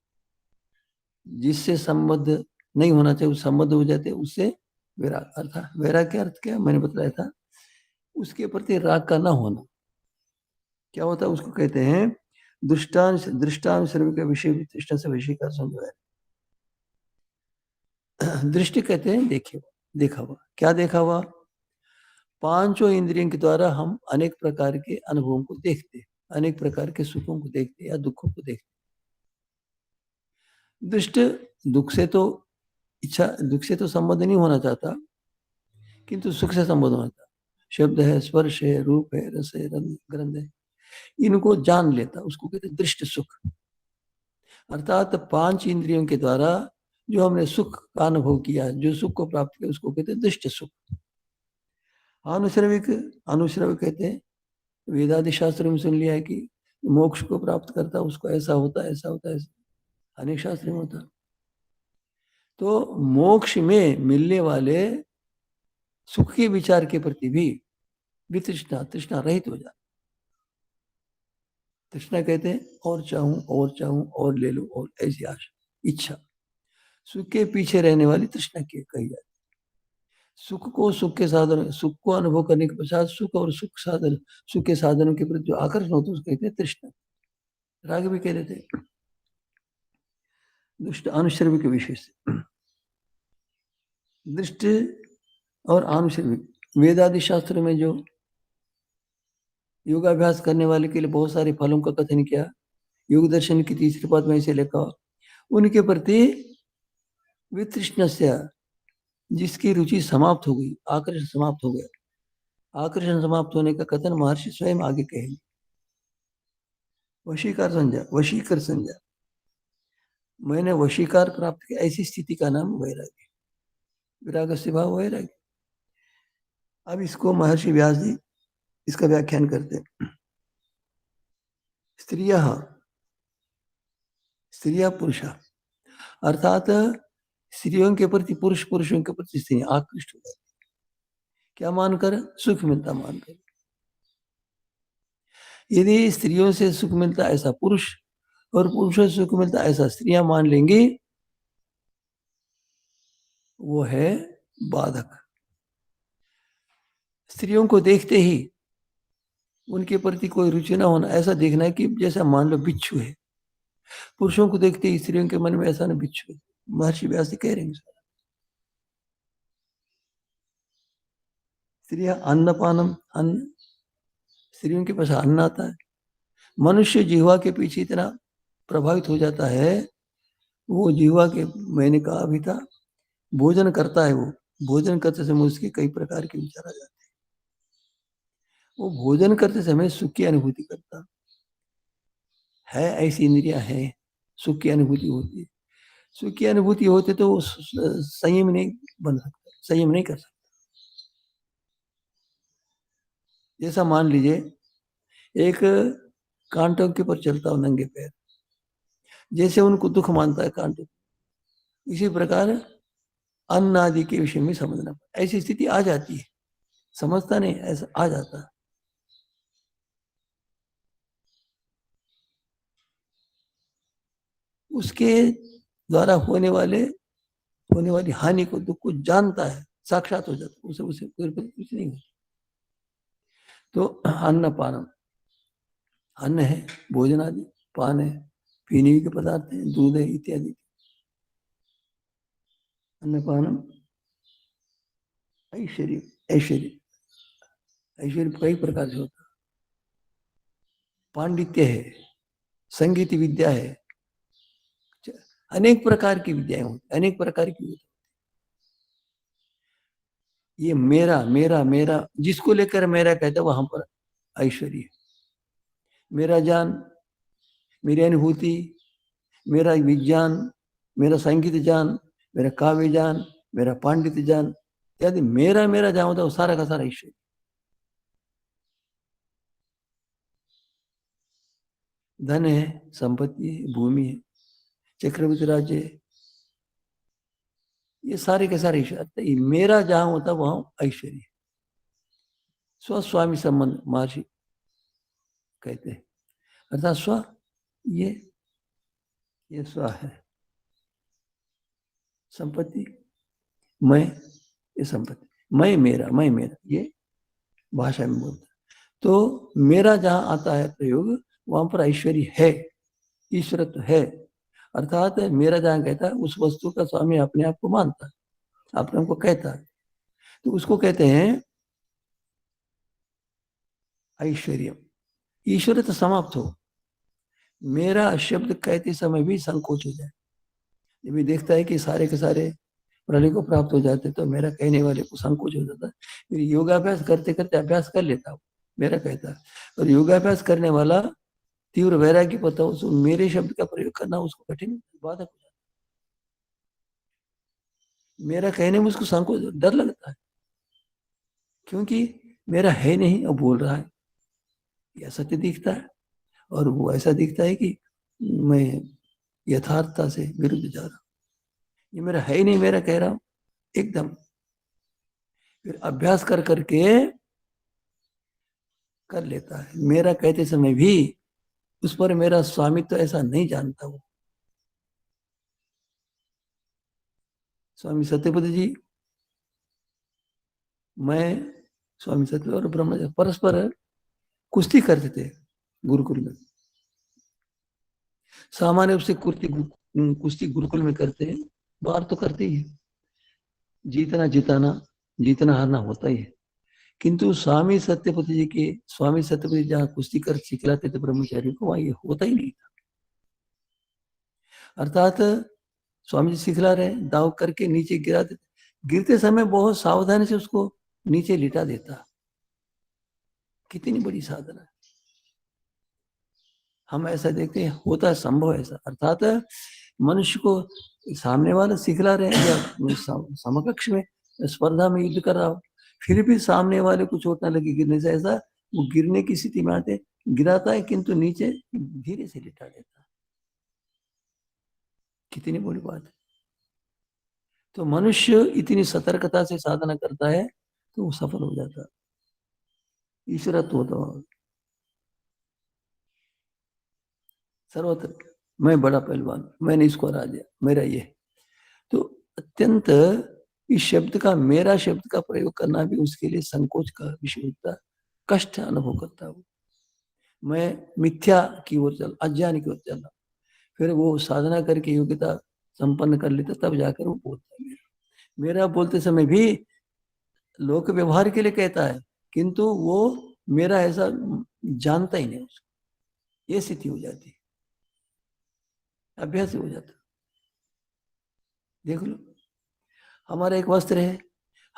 जिससे संबद्ध नहीं होना चाहिए उस संबद्ध हो जाते, उससे वैराग। अर्थात वैराग का अर्थ क्या मैंने बताया था, उसके प्रति राग का ना होना। क्या होता है उसको कहते हैं दृष्टान सर्व के विषय विशिष्ट से विषय का समझाया। दृष्टि कहते हैं देखे, देखा हुआ। क्या देखा हुआ? पांचों इंद्रियों के द्वारा हम अनेक प्रकार के अनुभवों को देखते, अनेक प्रकार के सुखों को देखते या दुखों को देखते। दृष्ट दुख से तो दुख से तो संबंध नहीं होना चाहता, किंतु सुख से संबंध होना चाहता। शब्द है, स्पर्श है, रूप है, रस है, रंग गंध है, इनको जान लेता, उसको कहते हैं दृष्ट सुख। अर्थात पांच इंद्रियों के द्वारा जो हमने सुख का अनुभव किया, जो सुख को प्राप्त किया, उसको कहते हैं दृष्ट सुख। अनुश्रविक, अनुश्रव कहते हैं, वेदादि शास्त्र में सुन लिया है कि मोक्ष को प्राप्त करता उसको ऐसा होता, ऐसा होता, ऐसा अनेक शास्त्र में होता। तो मोक्ष में मिलने वाले सुख के विचार के प्रति भी वितृष्णा, तृष्णा रहित हो जाए। तृष्णा कहते हैं और चाहूं, और चाहूं, और ले लो, और ऐसी आशा, इच्छा। सुख के पीछे रहने वाली तृष्णा की कही जाती। सुख को सुख के साधन, सुख को अनुभव करने के पश्चात सुख और सुख साधन, सुख के साधनों के प्रति जो आकर्षण होता है उसको कहते हैं तृष्णा। राग भी कह देते हैं। दुष्ट अनुश्रवी के विषय से दृष्ट और अनुश्रवी, वेदादि शास्त्र में जो योगाभ्यास करने वाले के लिए बहुत सारे फलों का कथन किया, योग दर्शन की तीसरी पाद में इसे लिखा, उनके प्रति वितृष्ण से, जिसकी रुचि समाप्त हो गई, आकर्षण समाप्त हो गया। आकर्षण समाप्त होने का कथन महर्षि स्वयं आगे कहेंगे। वशीकार संज्ञा, वशीकर संज्ञा, मैंने वशीकार प्राप्त किया, ऐसी स्थिति का नाम वैराग्य। विराग से भाव वैराग्य। अब इसको महर्षि व्यास जी इसका व्याख्यान करते हैं। स्त्रियः, स्त्रिया पुरुष, अर्थात स्त्रियों के प्रति पुरुष, पुरुषों के प्रति स्त्री आकृष्ट हो जाती। क्या मानकर? सुख मिलता मानकर। यदि स्त्रियों से सुख मिलता ऐसा पुरुष और पुरुषों से सुख मिलता ऐसा स्त्रियां मान लेंगी, वो है बाधक। स्त्रियों को देखते ही उनके प्रति कोई रुचि ना होना, ऐसा देखना है कि जैसा मान लो बिच्छू है, पुरुषों को देखते ही स्त्रियों के मन में ऐसा ना बिच्छू है। महर्षि व्यास जी कह रहे हैं स्त्रियां अन्नपानम, अन्न, स्त्रियों के पास अन्न आता है। मनुष्य जीवा के पीछे इतना प्रभावित हो जाता है, वो जीवा के, मैंने कहा अभी था, भोजन करता है, वो भोजन करते समय उसके कई प्रकार के विचार आ जाते हैं। वो भोजन करते समय सुख की अनुभूति करता है, ऐसी इंद्रियां हैं, सुख की अनुभूति होती है। सुख की अनुभूति होती तो वो संयम नहीं बन सकता, संयम नहीं कर सकता। जैसा मान लीजिए एक कांटों के ऊपर चलता हो नंगे पैर, जैसे उनको दुख मानता है कांटों, इसी प्रकार अन्न आदि के विषय में समझना, ऐसी स्थिति आ जाती है, समझता नहीं, ऐसा आ जाता है। उसके द्वारा होने वाली हानि को, दुख को जानता है, साक्षात हो जाता है, उसे उसे कुछ नहीं होता। तो अन्न पानम, अन्न है, भोजन आदि, पान है, पीने के पदार्थ है, दूध है इत्यादि। अन्न पानम ऐश्वर्य, ऐश्वर्य, ऐश्वर्य कई प्रकार से होता है। पांडित्य है, संगीत विद्या है, अनेक प्रकार की विद्याएं होती, अनेक प्रकार की विद्या। ये मेरा मेरा मेरा जिसको लेकर मेरा कहता है, वहां पर ऐश्वर्य, मेरा ज्ञान, मेरी अनुभूति, मेरा विज्ञान, मेरा संगीत ज्ञान, मेरा काव्य ज्ञान, मेरा पांडित्य ज्ञान, यदि मेरा मेरा जहां होता है वो सारा का सारा ऐश्वर्य। धन है, संपत्ति है, भूमि है, चक्रवर्ती राज्य है, ये सारे के सारे ऐश्वर्य। मेरा जहां होता वहां ऐश्वर्य। स्वस्वामी संबंध महर्षि कहते हैं, अर्थात स्व, ये ये स्व है, संपत्ति, मैं, ये संपत्ति, मैं मेरा, ये भाषा में बोलता है। तो मेरा जहां आता है प्रयोग, वहां पर ऐश्वर्य है, ईश्वरत्व है। अर्थात मेरा जहां कहता है, उस वस्तु का स्वामी अपने आप को मानता है, अपने आप को कहता है, तो उसको कहते हैं ऐश्वर्य। ईश्वर तो समाप्त हो, मेरा शब्द कहते समय भी संकोच हो जाए। जब ये देखता है कि सारे के सारे प्रलय को प्राप्त हो जाते, तो मेरा कहने वाले को संकोच हो जाता है। फिर योगाभ्यास करते करते अभ्यास कर लेता हूँ, मेरा कहता है। और योगाभ्यास करने वाला तीव्र वैराग्य पता हो, उसको मेरे शब्द का प्रयोग करना उसको कठिन बाधक हो जाता है। मेरा कहने में उसको संकोच, डर लगता है, क्योंकि मेरा है नहीं और बोल रहा है, यह सत्य दिखता है। और वो ऐसा दिखता है कि मैं यथार्थता से विरुद्ध जा रहा हूँ, ये मेरा है ही नहीं, मेरा कह रहा हूँ एकदम। फिर अभ्यास कर करके कर लेता है, मेरा कहते समय भी उस पर मेरा स्वामित्व तो ऐसा नहीं जानता वो। स्वामी सत्यपति जी, मैं, स्वामी सत्य और ब्रह्म परस्पर कुश्ती करते थे गुरुकुल में। सामान्य रूप से कुश्ती गुरुकुल में करते हैं, बाहर तो करते ही है, जीतना जिताना, जीतना हारना होता ही है। किंतु स्वामी सत्यपति जहाँ कुश्ती कर सिखलाते थे ब्रह्मचारी को, वहां ये होता ही नहीं था। अर्थात स्वामी जी सिखला रहे, दाव करके नीचे गिरा देते, गिरते समय बहुत सावधानी से उसको नीचे लिटा देता। कितनी बड़ी साधना है। हम ऐसा देखते हैं, होता है, संभव ऐसा। अर्थात मनुष्य को सामने वाला सिखला रहे हैं, या समकक्ष में स्पर्धा में युद्ध कर रहा हो, फिर भी सामने वाले को चोट ना लगी गिरने से, ऐसा वो गिरने की स्थिति में आते गिराता है, किंतु नीचे धीरे से लिटा देता है। कितनी बड़ी बात है। तो मनुष्य इतनी सतर्कता से साधना करता है तो वो सफल हो जाता है। ईश्वरत्व होता है सर्वत्र। मैं बड़ा पहलवान, मैंने इसको हरा दिया, मेरा ये। तो अत्यंत इस शब्द का, मेरा शब्द का प्रयोग करना भी उसके लिए संकोच का विषय होता है, कष्ट अनुभव करता है वो। मैं मिथ्या की ओर चल, अज्ञान की ओर चल रहा, फिर वो साधना करके योग्यता संपन्न कर लेता, तब जाकर वो बोलता है। मेरा बोलते समय भी लोक व्यवहार के लिए कहता है, किंतु वो मेरा ऐसा जानता ही नहीं उसको, ये स्थिति हो जाती है, अभ्यास हो जाता। देख लो, हमारा एक वस्त्र है,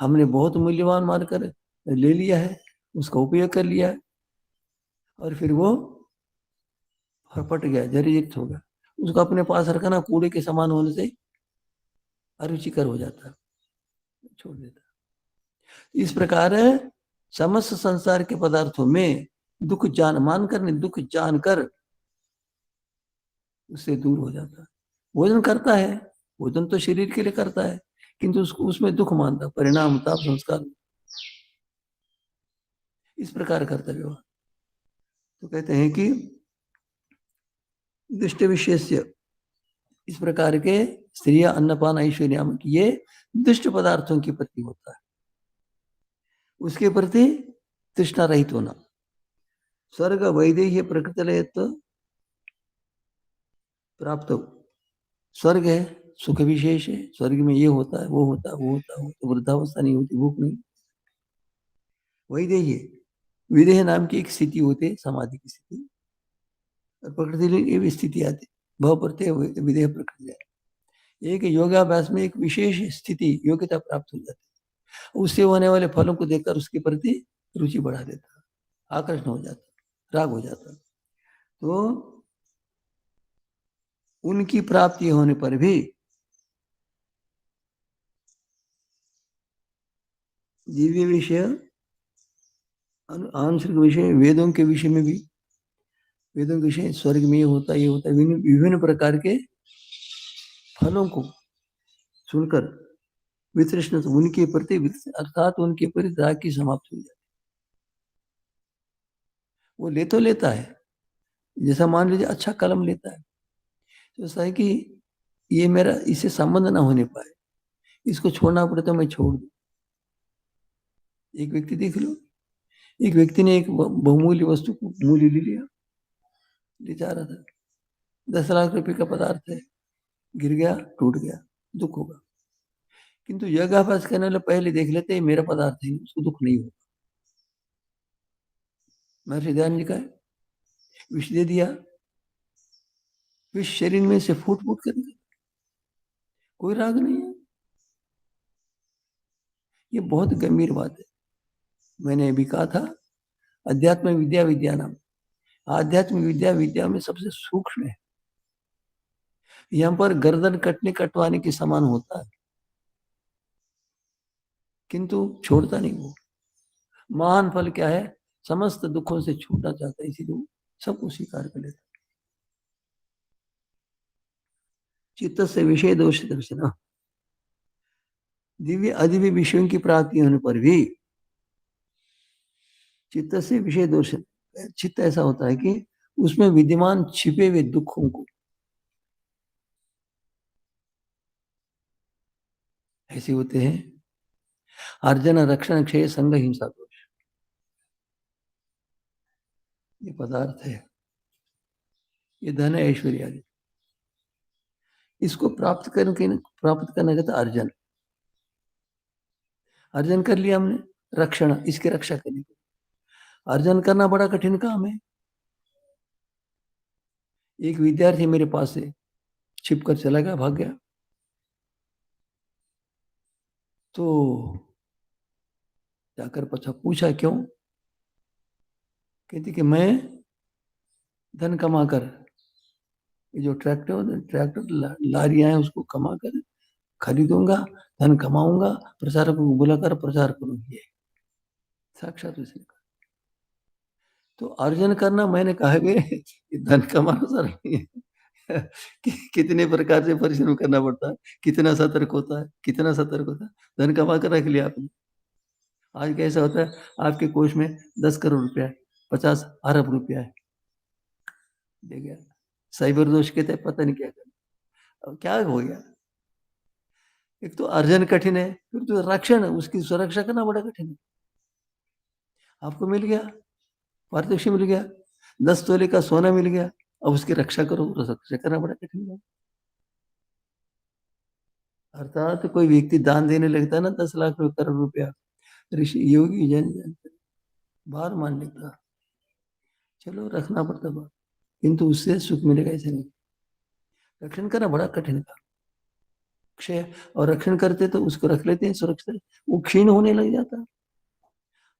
हमने बहुत मूल्यवान मानकर ले लिया है, उसका उपयोग कर लिया है, और फिर वो फट गया, जर्जरित हो गया, उसको अपने पास रखना कूड़े के समान होने से अरुचिकर हो जाता है, छोड़ देता। इस प्रकार समस्त संसार के पदार्थों में दुख जान मानकर नहीं, दुख जानकर उससे दूर हो जाता है। भोजन करता है, भोजन तो शरीर के लिए करता है, किंतु उसको उसमें दुख मानता, परिणाम ताप संस्कार, इस प्रकार करता व्यवहार। तो कहते हैं कि दुष्ट विशेष्य, इस प्रकार के स्त्रिय अन्नपान ऐश्वर्य, ये दुष्ट पदार्थों के प्रति होता है, उसके प्रति तृष्णा रहित होना। स्वर्ग वैदेह्य प्रकृति तो प्राप्त हो, स्वर्ग है, सुख विशेष है, स्वर्ग में ये होता है, वो होता है, वो होता है, तो वृद्धावस्था नहीं होती, भूख नहीं। वैदेह्य, विदेह नाम की एक स्थिति होती है, समाधि की स्थिति, और प्रकृति ये भी स्थिति आती, भव प्रत्यय विदेह प्रकृति। एक योगाभ्यास में एक विशेष स्थिति योग्यता प्राप्त हो जाती है, उससे होने वाले फलों को देखकर उसके प्रति रुचि बढ़ा देता, आकर्षण हो जाता, राग हो जाता। तो उनकी प्राप्ति होने पर भी दिव्य विषय, आंशिक विषय, वेदों के विषय में भी, वेदों के विषय स्वर्ग में ये होता है, ये होता है, विभिन्न प्रकार के फलों को सुनकर वितृष्ण, उनके प्रति अर्थात उनके प्रति राग की समाप्ति हो जाती। वो ले तो लेता है, जैसा मान लीजिए अच्छा कलम लेता है, तो ऐसा है कि ये मेरा इससे संबंध ना होने पाए, इसको छोड़ना पड़े तो मैं छोड़ दूं। एक व्यक्ति देख लो, एक व्यक्ति ने एक बहुमूल्य वस्तु को मूल्य ले लिया, ले जा रहा था, 10 लाख रुपए का पदार्थ है, गिर गया, टूट गया, दुख होगा, किंतु योगाभ्यास करने वाले पहले देख लेते हैं मेरा पदार्थ है, उसको दुख नहीं होगा। महर्षि दयानंद जी का है, विष दे दिया, विष शरीर में से फूट फूट कर निकला, कोई राग नहीं है। ये बहुत गंभीर बात है। मैंने अभी कहा था, अध्यात्म विद्या विद्या नाम, आध्यात्म विद्या विद्या में सबसे सूक्ष्म है। यहां पर गर्दन कटने कटवाने के समान होता है, किंतु छोड़ता नहीं वो। महान फल क्या है, समस्त दुखों से छूटना चाहता है, इसीलिए सबको स्वीकार कर लेता। चित्त से विषय दोष दर्शन, दिव्य अदिव्य विषयों की प्राप्ति होने पर भी चित्त से विषय दोष, चित्त ऐसा होता है कि उसमें विद्यमान छिपे हुए दुखों को, ऐसे होते हैं अर्जन रक्षण क्षय संग हिंसा दोष, ये पदार्थ है, ये धन है, ऐश्वर्य आदि, इसको प्राप्त करने का था अर्जन। अर्जन कर लिया हमने, रक्षण, इसकी रक्षा करनी, अर्जन करना बड़ा कठिन काम है। एक विद्यार्थी मेरे पास से छिप कर चला गया, भाग गया, तो जाकर पूछा क्यों, कहती कि मैं धन कमा कर, ये जो ट्रैक्टर लारियां हैं उसको कमा कर खरीदूंगा, धन कमाऊंगा, प्रचारक को बुलाकर प्रचार करूंगी, साक्षात उसने कहा। तो अर्जन करना, मैंने कहा धन कमाना सर नहीं है कितने प्रकार से परिश्रम करना पड़ता है, कितना सतर्क होता है, कितना सतर्क होता है। धन कमा कर रख लिया आपने, आज कैसा होता है, आपके कोष में 10 करोड़ रुपया है, 50 अरब रुपया है, दे गया, साइबर दोष के तहत पता नहीं क्या करना, अब क्या हो गया। एक तो अर्जन कठिन है, फिर तो रक्षण, उसकी सुरक्षा करना बड़ा कठिन है। आपको मिल गया, पारितोषिक मिल गया, 10 तोले का सोना मिल गया, अब उसकी रक्षा करो, तो रक्षा करना बड़ा कठिन है। अर्थात कोई व्यक्ति दान देने लगता है ना 10 लाख करोड़ रुपया, ऋषि योगी जन जन बाहर मान लेता, चलो रखना पड़ता बात, किंतु उससे सुख मिलेगा ऐसे नहीं। रक्षण करना बड़ा कठिन काम, क्षय, और रक्षण करते तो उसको रख लेते हैं सुरक्षित, वो क्षीण होने लग जाता।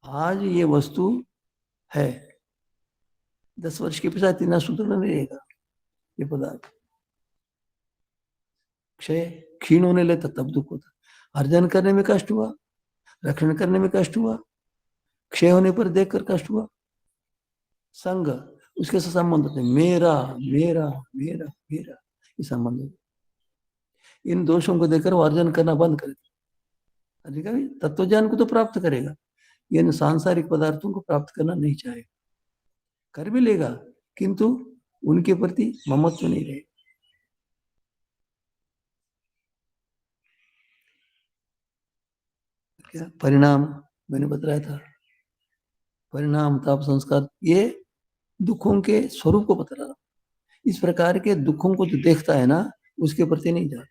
आज ये वस्तु है, 10 वर्ष के पश्चात इतना सुदृढ़ नहीं रहेगा ये पदार्थ, क्षय क्षीण होने लगता, तब दुख होता। अर्जन करने में कष्ट हुआ, रक्षण करने में कष्ट हुआ, क्षय होने पर देखकर कष्ट हुआ। संग, उसके साथ संबंध होते मेरा मेरा मेरा मेरा, ये संबंध होते। इन दोषों को देखकर वो अर्जन करना बंद कर देगा, तत्व ज्ञान को तो प्राप्त करेगा, इन सांसारिक पदार्थों को प्राप्त करना नहीं चाहेगा, कर भी लेगा किंतु उनके प्रति ममत्व नहीं रहेगा। क्या परिणाम मैंने बताया था, परिणाम ताप संस्कार, ये दुखों के स्वरूप को बता रहा। इस प्रकार के दुखों को जो देखता है ना, उसके प्रति नहीं जाता।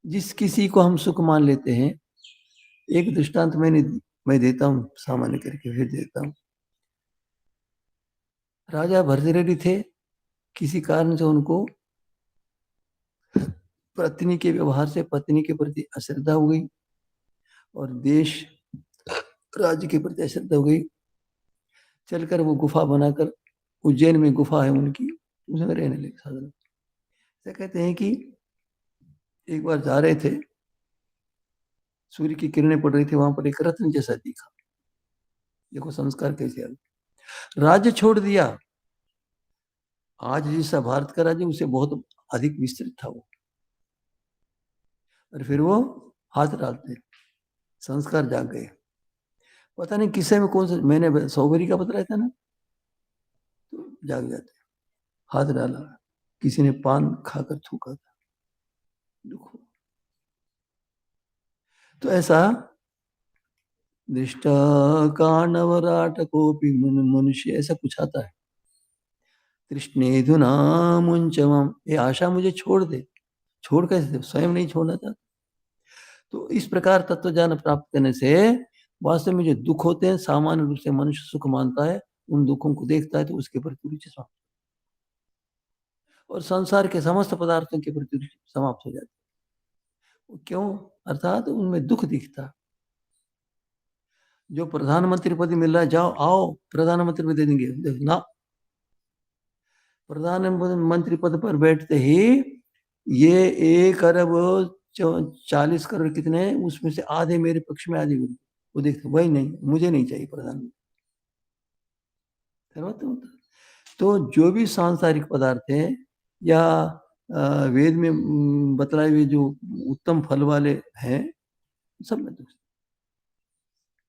जिस किसी को हम सुख मान लेते हैं, एक दृष्टांत मैं देता हूं, सामान्य करके फिर देता हूं। राजा भरतरेड्डी थे, किसी कारण से उनको पत्नी के व्यवहार से पत्नी के प्रति अश्रद्धा हो गई, और देश राज्य के प्रति अश्रद्धा हो गई। चलकर वो गुफा बनाकर, उज्जैन में गुफा है उनकी, उसमें रहने लगे साधना। ऐसा कहते हैं कि एक बार जा रहे थे, सूर्य की किरणें पड़ रही थी, वहां पर एक रत्न जैसा दिखा। देखो संस्कार कैसे आए, राज्य छोड़ दिया। आज जैसा भारत का राज्य, उसे बहुत अधिक विस्तृत था वो, और फिर वो हाथ डालते, संस्कार जाग गए। पता नहीं किस्से में कौन सा, मैंने सौबरी का बताया था ना, तो जाग जाते, हाथ डाला, किसी ने पान खाकर थूका था, दुख। तो ऐसा दृष्टा काणवराट कोपी मनुष्य, ऐसा कुछ आता है, तृष्णेधुना मुंचमम, ये आशा मुझे छोड़ दे, छोड़ कैसे, स्वयं नहीं छोड़ना चाहता। तो इस प्रकार तत्व ज्ञान प्राप्त करने से वास्तव में जो दुख होते हैं, सामान्य रूप से मनुष्य सुख मानता है, उन दुखों को देखता है तो उसके प्रति रुचि समाप्त, और संसार के समस्त पदार्थों के प्रति रुचि समाप्त हो जाती है। क्यों? अर्थात उनमें दुख दिखता। जो प्रधानमंत्री पद मिल रहा है, जाओ आओ प्रधानमंत्री पद दे देंगे ना, प्रधानमंत्री पद पर बैठते ही ये 1 अरब 40 करोड़ कितने, उसमें से आधे मेरे पक्ष में, आधे वो देखते, वही नहीं, मुझे नहीं चाहिए प्रधानमंत्री। तो जो भी सांसारिक पदार्थ है, या वेद में बतलाए हुए जो उत्तम फल वाले हैं, सब में दोष,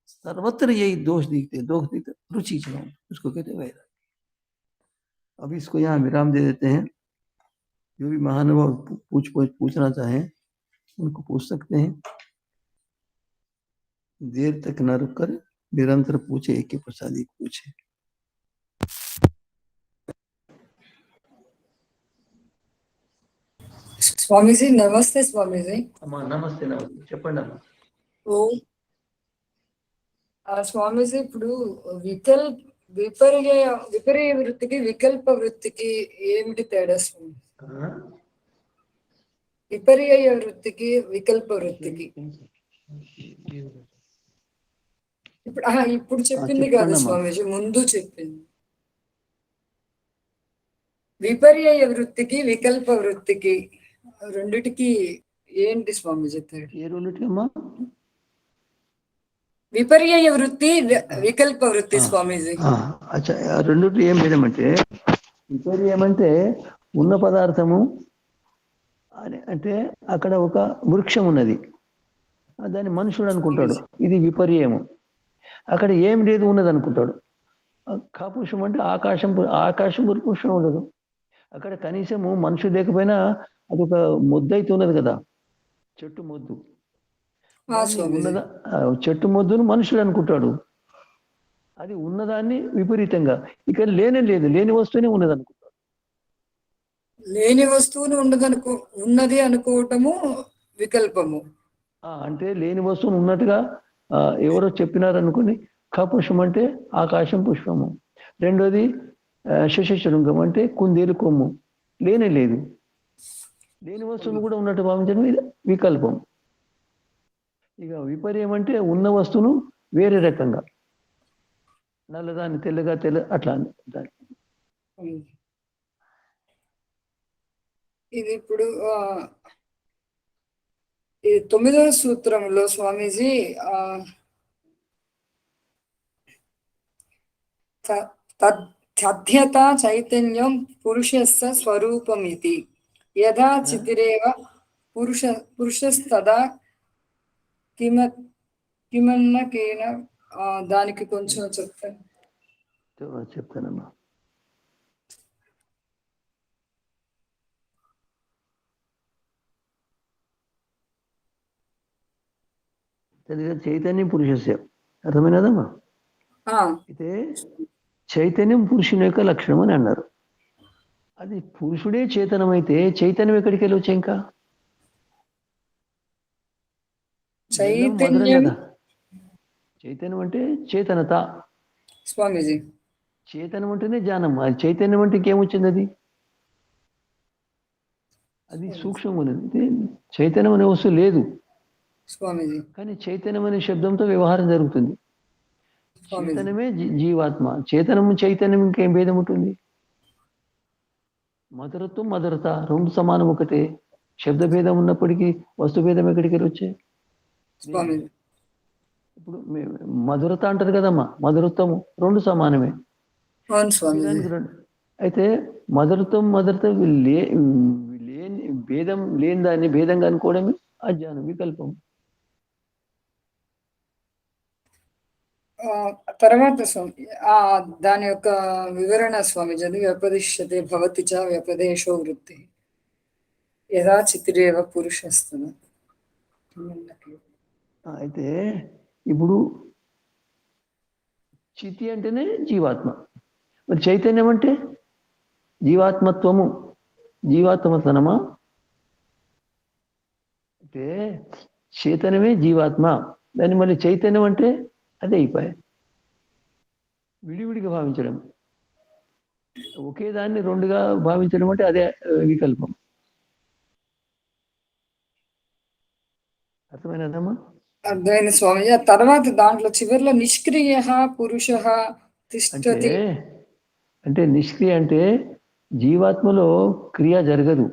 सर्वत्र यही दोष दिखते, रुचि चलाओ, उसको कहते वैराग्य। अब इसको यहाँ विराम दे देते हैं। जो भी महानुभाव पूछना चाहें उनको पूछ सकते हैं, देर तक न रुककर निरंतर पूछे, एक के पश्चात एक पूछे। स्वामी जी नमस्ते। स्वामी जी నమస్తే నమస్తే చెప్పండి అమ్మా. స్వామి जी ఇప్పుడు విపర్య వృత్తికి వికల్ప వృత్తికి ఏమిటి తేడా స్వామి? విపర్యయ వృత్తికి వికల్ప వృత్తికి ఇప్పుడు చెప్పింది కాదు స్వామీజీ, ముందు చెప్పింది. విపర్యయ వృత్తికి వికల్ప వృత్తికి రెండిటికి ఏంటి స్వామీజీ తేడా? ఏ రెండిటికమ్మా? విపర్యయ వృత్తి, వికల్ప వృత్తి స్వామీజీ. అచ్చా, రెండిటి ఏం లేదమంటే, విపర్యం అంటే ఉన్న పదార్థము అంటే అక్కడ ఒక వృక్షం ఉన్నది, దాన్ని మనుషుడు అనుకుంటాడు, ఇది విపర్యము. అక్కడ ఏం లేదు ఉన్నది అనుకుంటాడు. కాపురుషం అంటే ఆకాశం పురుషం ఉండదు. అక్కడ కనీసము మనుషుడు లేకపోయినా అదొక ముద్దు అయితే ఉన్నది కదా, చెట్టు మొద్దు ఉన్నదా, చెట్టు మొద్దును మనుషుడు అనుకుంటాడు. అది ఉన్నదాన్ని విపరీతంగా, ఇక్కడ లేనే లేదు, లేని వస్తువునే ఉన్నది అనుకుంటారు. లేని వస్తువును ఉన్నది అనుకోవటము వికల్పము. అంటే లేని వస్తువును ఉన్నట్టుగా ఎవరో చెప్పినారు అనుకుని, పుష్పం అంటే ఆకాశం పుష్పము. రెండోది శశశృంగం అంటే కుందేలు కొమ్ము. లేనే లేదు, లేని వస్తువును కూడా ఉన్నట్టు భావించడం ఇది వికల్పం. ఇక విపర్యం అంటే ఉన్న వస్తువును వేరే రకంగా, నల్లదాన్ని తెల్లగా అట్లా దాన్ని. ఇది ఇప్పుడు ఈ 9వ సూత్రంలో స్వామీజీ తథ్యత చైతన్యం పురుషస్య స్వరూపమితి యథా చితిరేవ పురుషస్తదా కిమన్నకేన, దానికి కొంచెం చెప్తానమ్మా. చైతన్యం పురుషస్య, అర్థమైనదమ్మా? అయితే చైతన్యం పురుషుని యొక్క లక్షణం అని అన్నారు. అది పురుషుడే చేతనమైతే చైతన్యం ఎక్కడికి వెళ్ళొచ్చు? ఇంకా చైతన్యం చైతన్యం అంటే చేతనత స్వామీజీ. చేతనం అంటేనే జ్ఞానం. అది చైతన్యం అంటే ఇంకేమొచ్చింది? అది సూక్ష్మం ఉన్నది. చైతన్యం అనే వస్తువు లేదు స్వామీజీ, కానీ చైతన్యం అనే శబ్దంతో వ్యవహారం జరుగుతుంది. చైతన్యమే జీవాత్మ. చైతన్యం ఇంకేం భేదం ఉంటుంది? మధురత్వం మధురత రెండు సమానం ఒకటే. శబ్ద భేదం ఉన్నప్పటికీ వస్తు భేదం ఎక్కడికి వచ్చాయి? ఇప్పుడు మధురత అంటారు కదమ్మా, మధురత్వము రెండు సమానమే. అయితే మధురత లేని భేదం లేని దాన్ని భేదంగా అనుకోవడమే అజ్ఞానం, వికల్పం. తర్వాత దాని యొక్క వివరణ స్వామిజీ, వ్యపదిశ్యతే భవతి చ వ్యపదేశో వృత్తి యథా చితిరేవ పురుషస్తద. అయితే ఇప్పుడు చితి అంటేనే జీవాత్మ, మరి చైతన్యం అంటే జీవాత్మత్వము, జీవాత్మతనమా? అంటే చైతన్యమే జీవాత్మ, దాన్ని మళ్ళీ చైతన్యం అంటే అదే అయిపోయాయి. విడివిడిగా భావించడం, ఒకే దాన్ని రెండుగా భావించడం అంటే అదే వికల్పం. అర్థమైనదమ్మా? అర్థమైంది స్వామి. తర్వాత దాంట్లో చివరిలో నిష్క్రియ పురుష తిష్టతి అంటే నిష్క్రియ అంటే జీవాత్మలో క్రియ జరగదు.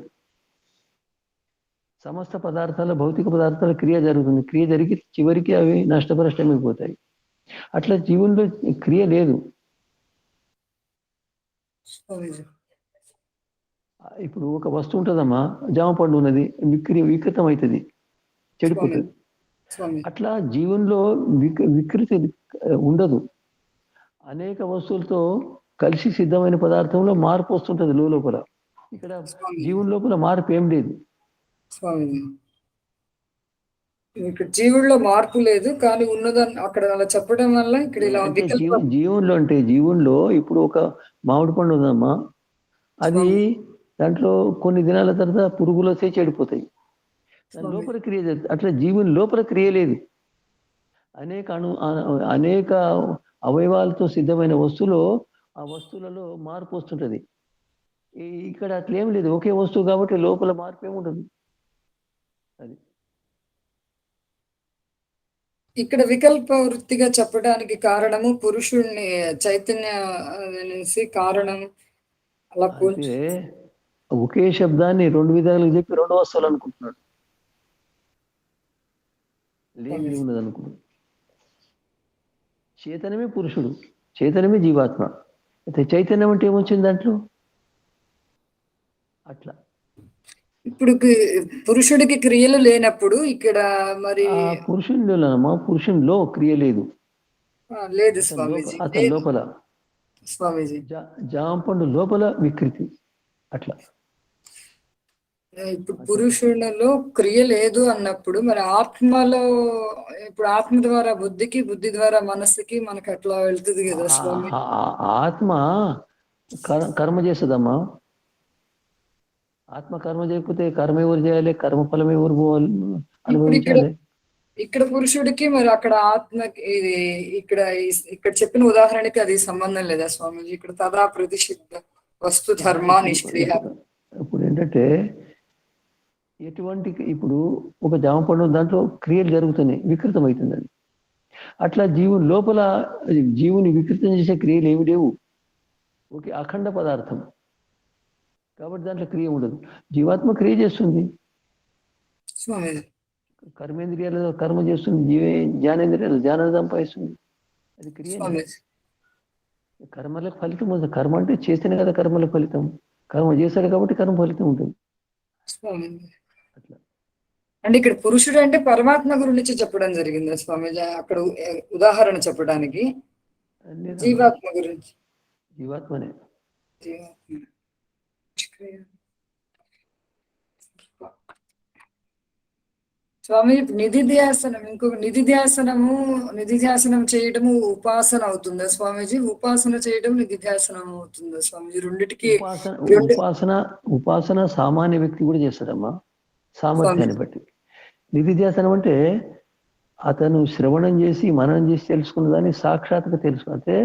సమస్త పదార్థాల భౌతిక పదార్థాల క్రియ జరుగుతుంది. క్రియ జరిగి చివరికి అవి నష్టభ్రష్టమైపోతాయి. అట్లా జీవుల్లో క్రియ లేదు. ఇప్పుడు ఒక వస్తువు ఉంటుందమ్మా, జామ పండు ఉన్నది, వికృతం అవుతుంది, చెడిపోతుంది. అట్లా జీవుల్లో వికృతి ఉండదు. అనేక వస్తువులతో కలిసి సిద్ధమైన పదార్థంలో మార్పు వస్తుంటది లోపల. ఇక్కడ జీవుని లోపల మార్పు ఏం లేదు. ఇక్కడ జీవుల్లో మార్పు లేదు, కానీ ఉన్నదాన్ని అక్కడ అలా చెప్పడం వల్ల ఇక్కడ ఇలా జీవుల్లో అంటే జీవుల్లో ఇప్పుడు ఒక మామిడి పండు ఉందమ్మా, అది దాంట్లో కొన్ని దినాల తర్వాత పురుగులు వస్తే చెడిపోతాయి. దాని లోపల క్రియ జరుగుతుంది. అట్లా జీవుని లోపల క్రియ లేదు. అనేక అవయవాలతో సిద్ధమైన వస్తువులో ఆ వస్తువులలో మార్పు వస్తుంటది. ఇక్కడ అట్లేం లేదు, ఒకే వస్తువు కాబట్టి లోపల మార్పు ఏముండదు. అది ఇక్కడ వికల్ప వృత్తిగా చెప్పడానికి కారణము పురుషుణ్ణి చైతన్య అనేసి కారణం. అలా ఒకే శబ్దాన్ని రెండు విధాలుగా చెప్పి రెండు వస్తువులు అనుకుంటున్నాడు, లేనిది ఉన్నది అనుకున్నాడు. చైతన్యమే పురుషుడు, చైతన్యమే జీవాత్మ. అయితే చైతన్యం అంటే ఏమొచ్చింది దాంట్లో? అట్లా ఇప్పుడు పురుషుడికి క్రియలు లేనప్పుడు ఇక్కడ మరి పురుషునిలో క్రియ లేదు. లేదు స్వామీజీ, అతని లోపల స్వామీజీ జామ పండు లోపల వికృతి. అట్లా ఇప్పుడు చెప్పండి. పురుషులలో క్రియ లేదు అన్నప్పుడు మరి ఆత్మలో, ఇప్పుడు ఆత్మ ద్వారా బుద్ధికి, బుద్ధి ద్వారా మనస్సుకి మనకు అట్లా వెళ్తుంది కదా స్వామి. ఆత్మ కర్మ చేస్తుందమ్మా. ఆత్మ కర్మ చేయకపోతే కర్మ ఎవరు చేయాలి? కర్మ ఫలం ఎవరు ఇప్పుడు ఇక్కడ అనుభవించాలి? ఇక్కడ పురుషుడికి మరి అక్కడ ఆత్మకి ఇది ఇక్కడ ఇక్కడ చెప్పిన ఉదాహరణకి అది సంబంధం లేదా స్వామిజీ? ఇక్కడ తదా ప్రతిషిద్ధ వస్తు ధర్మ ఇప్పుడు నిష్క్రియ. ఇప్పుడు ఏంటంటే ఇప్పుడు ఒక జామ పండు దాంట్లో క్రియలు జరుగుతున్నాయి, వికృతం అవుతుంది అది. అట్లా జీవుని లోపల జీవుని వికృతం చేసే క్రియలు ఏమి లేవు. ఓకే, అఖండ పదార్థం కాబట్టి దాంట్లో క్రియ ఉండదు. జీవాత్మ క్రియ చేస్తుంది, స్వామిజీ కర్మేంద్రియాలు కర్మ చేస్తుంది, జ్ఞానేంద్రియాలు జ్ఞానం సంపాదిస్తుంది. అది క్రియ. స్వామిజీ కర్మలకు ఫలితం ఉంటుంది. కర్మ అంటే చేస్తేనే కదా కర్మలకు ఫలితం. కర్మ చేశాడు కాబట్టి కర్మ ఫలితం ఉంటుంది. స్వామిజీ. అట్లా అంటే ఇక్కడ పురుషుడు అంటే పరమాత్మ గురించి చెప్పడం జరిగిందా స్వామిజీ అక్కడ ఉదాహరణ చెప్పడానికి? లేదమ్మా, జీవాత్మ గురించి. జీవాత్మనే. జీవాత్మ నిష్క్రియ. స్వామి నిధిధ్యాసనం, ఇంకొక నిధిధ్యాసనం చేయడము ఉపాసన అవుతుందా స్వామీజీ? ఉపాసన చేయడం నిధిధ్యాసనం అవుతుందా స్వామీజీ? రెండిటికి ఉపాసన ఉపాసన సామాన్య వ్యక్తి కూడా చేస్తాడమ్మా, సామర్థ్యాన్ని బట్టి. నిధిధ్యాసనం అంటే అతను శ్రవణం చేసి మననం చేసి తెలుసుకున్న దాన్ని సాక్షాత్గా తెలుసుకుంటే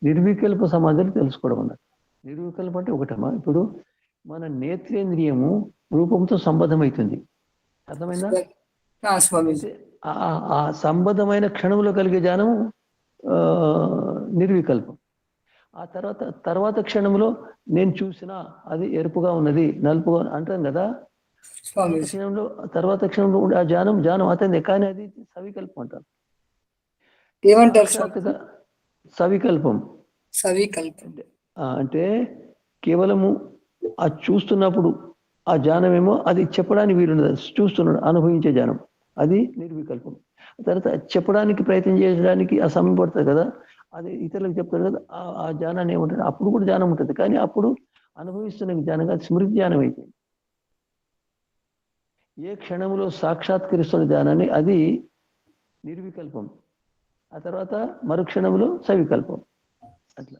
నిర్వికల్ప సమాధిలో తెలుసుకోవడం అన్నట్టు. నిర్వికల్పం అంటే ఒకటమ్మా, ఇప్పుడు మన నేత్రేంద్రియము రూపంతో సంబద్ధమవుతుంది, అర్థమైందా? స్వామీజీ ఆ సంబద్ధమైన క్షణంలో కలిగే జ్ఞానము నిర్వికల్పం. ఆ తర్వాత క్షణంలో నేను చూసినా అది ఎరుపుగా ఉన్నది, నలుపుగా అంటాం కదా. తర్వాత క్షణంలో ఉండే ఆ జ్ఞానం అతనిదే, కానీ అది సవికల్పం అంటారు. ఏమంటారు? సవికల్పం. అంటే కేవలము ఆ చూస్తున్నప్పుడు ఆ జ్ఞానమేమో అది చెప్పడానికి వీలుండదు, చూస్తున్నాడు అనుభవించే జ్ఞానం అది నిర్వికల్పం. తర్వాత చెప్పడానికి ప్రయత్నం చేయడానికి ఆ సమయం పడుతుంది కదా, అది ఇతరులకు చెప్తారు కదా, ఆ జ్ఞానాన్ని ఏమంటారు, అప్పుడు కూడా జ్ఞానం ఉంటుంది, కానీ అప్పుడు అనుభవిస్తున్న జ్ఞానంగా స్మృతి జ్ఞానం అయిపోయింది. ఏ క్షణంలో సాక్షాత్కరిస్తున్న జ్ఞానాన్ని అది నిర్వికల్పం, ఆ తర్వాత మరుక్షణంలో సవికల్పం. అట్లా.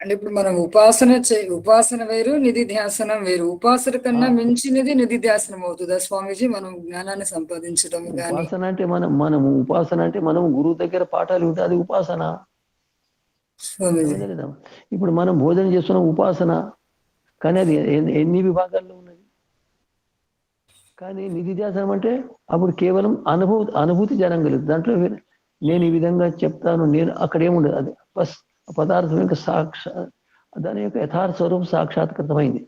అంటే ఇప్పుడు మనం ఉపాసన వేరు, నిధిధ్యాసనం వేరు. ఉపాసన కన్నా మించినది నిధిధ్యాసనం అవుతుందా స్వామీజీ? మనం జ్ఞానాన్ని సంపాదించడం కానీ. ఉపాసన అంటే ఉపాసన అంటే మనం గురువు దగ్గర పాఠాలు ఉంటే అది ఉపాసన. ఇప్పుడు మనం భోజనం చేస్తున్నాం ఉపాసన, కానీ అది ఎన్ని విభాగాల్లో ఉన్నది. కానీ నిధిధ్యాసనం అంటే అప్పుడు కేవలం అనుభూతి జ్ఞానం కలుగుతుంది. దాంట్లో నేను ఈ విధంగా చెప్తాను, నేను అక్కడ ఏముండదు, అది బస్ పదార్థం యొక్క దాని యొక్క యథార్థ స్వరూపం సాక్షాత్కృతమైంది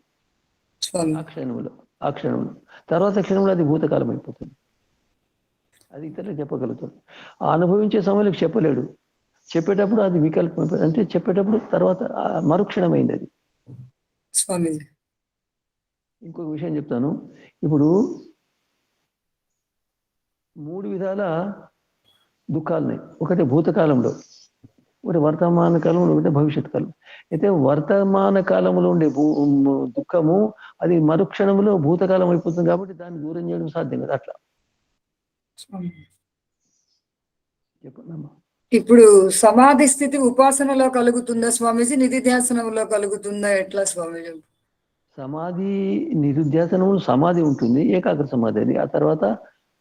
ఆ క్షణంలో. తర్వాత క్షణంలో అది భూతకాలం అయిపోతుంది, అది ఇతరులకు చెప్పగలుగుతాడు. ఆ అనుభవించే సమయంలో చెప్పలేడు, చెప్పేటప్పుడు అది వికల్పం, అంటే చెప్పేటప్పుడు తర్వాత మరుక్షణమైంది అది. ఇంకొక విషయం చెప్తాను. ఇప్పుడు 3 విధాల దుఃఖాలున్నాయి. ఒకటి భూతకాలంలో, ఒకటి వర్తమాన కాలంలో, ఒకటి భవిష్యత్ కాలం. అయితే వర్తమాన కాలంలో ఉండే దుఃఖము అది మరుక్షణంలో భూతకాలం అయిపోతుంది, కాబట్టి దాన్ని దూరం చేయడం సాధ్యం కదా. అట్లా చెప్పండి. ఇప్పుడు సమాధి స్థితి ఉపాసనలో కలుగుతుందా స్వామీజీ? నిధిధ్యాసనంలో కలుగుతుందా? ఎట్లా స్వామీజీ? సమాధి నిరుధ్యాసనంలో సమాధి ఉంటుంది, ఏకాగ్ర సమాధి అది. ఆ తర్వాత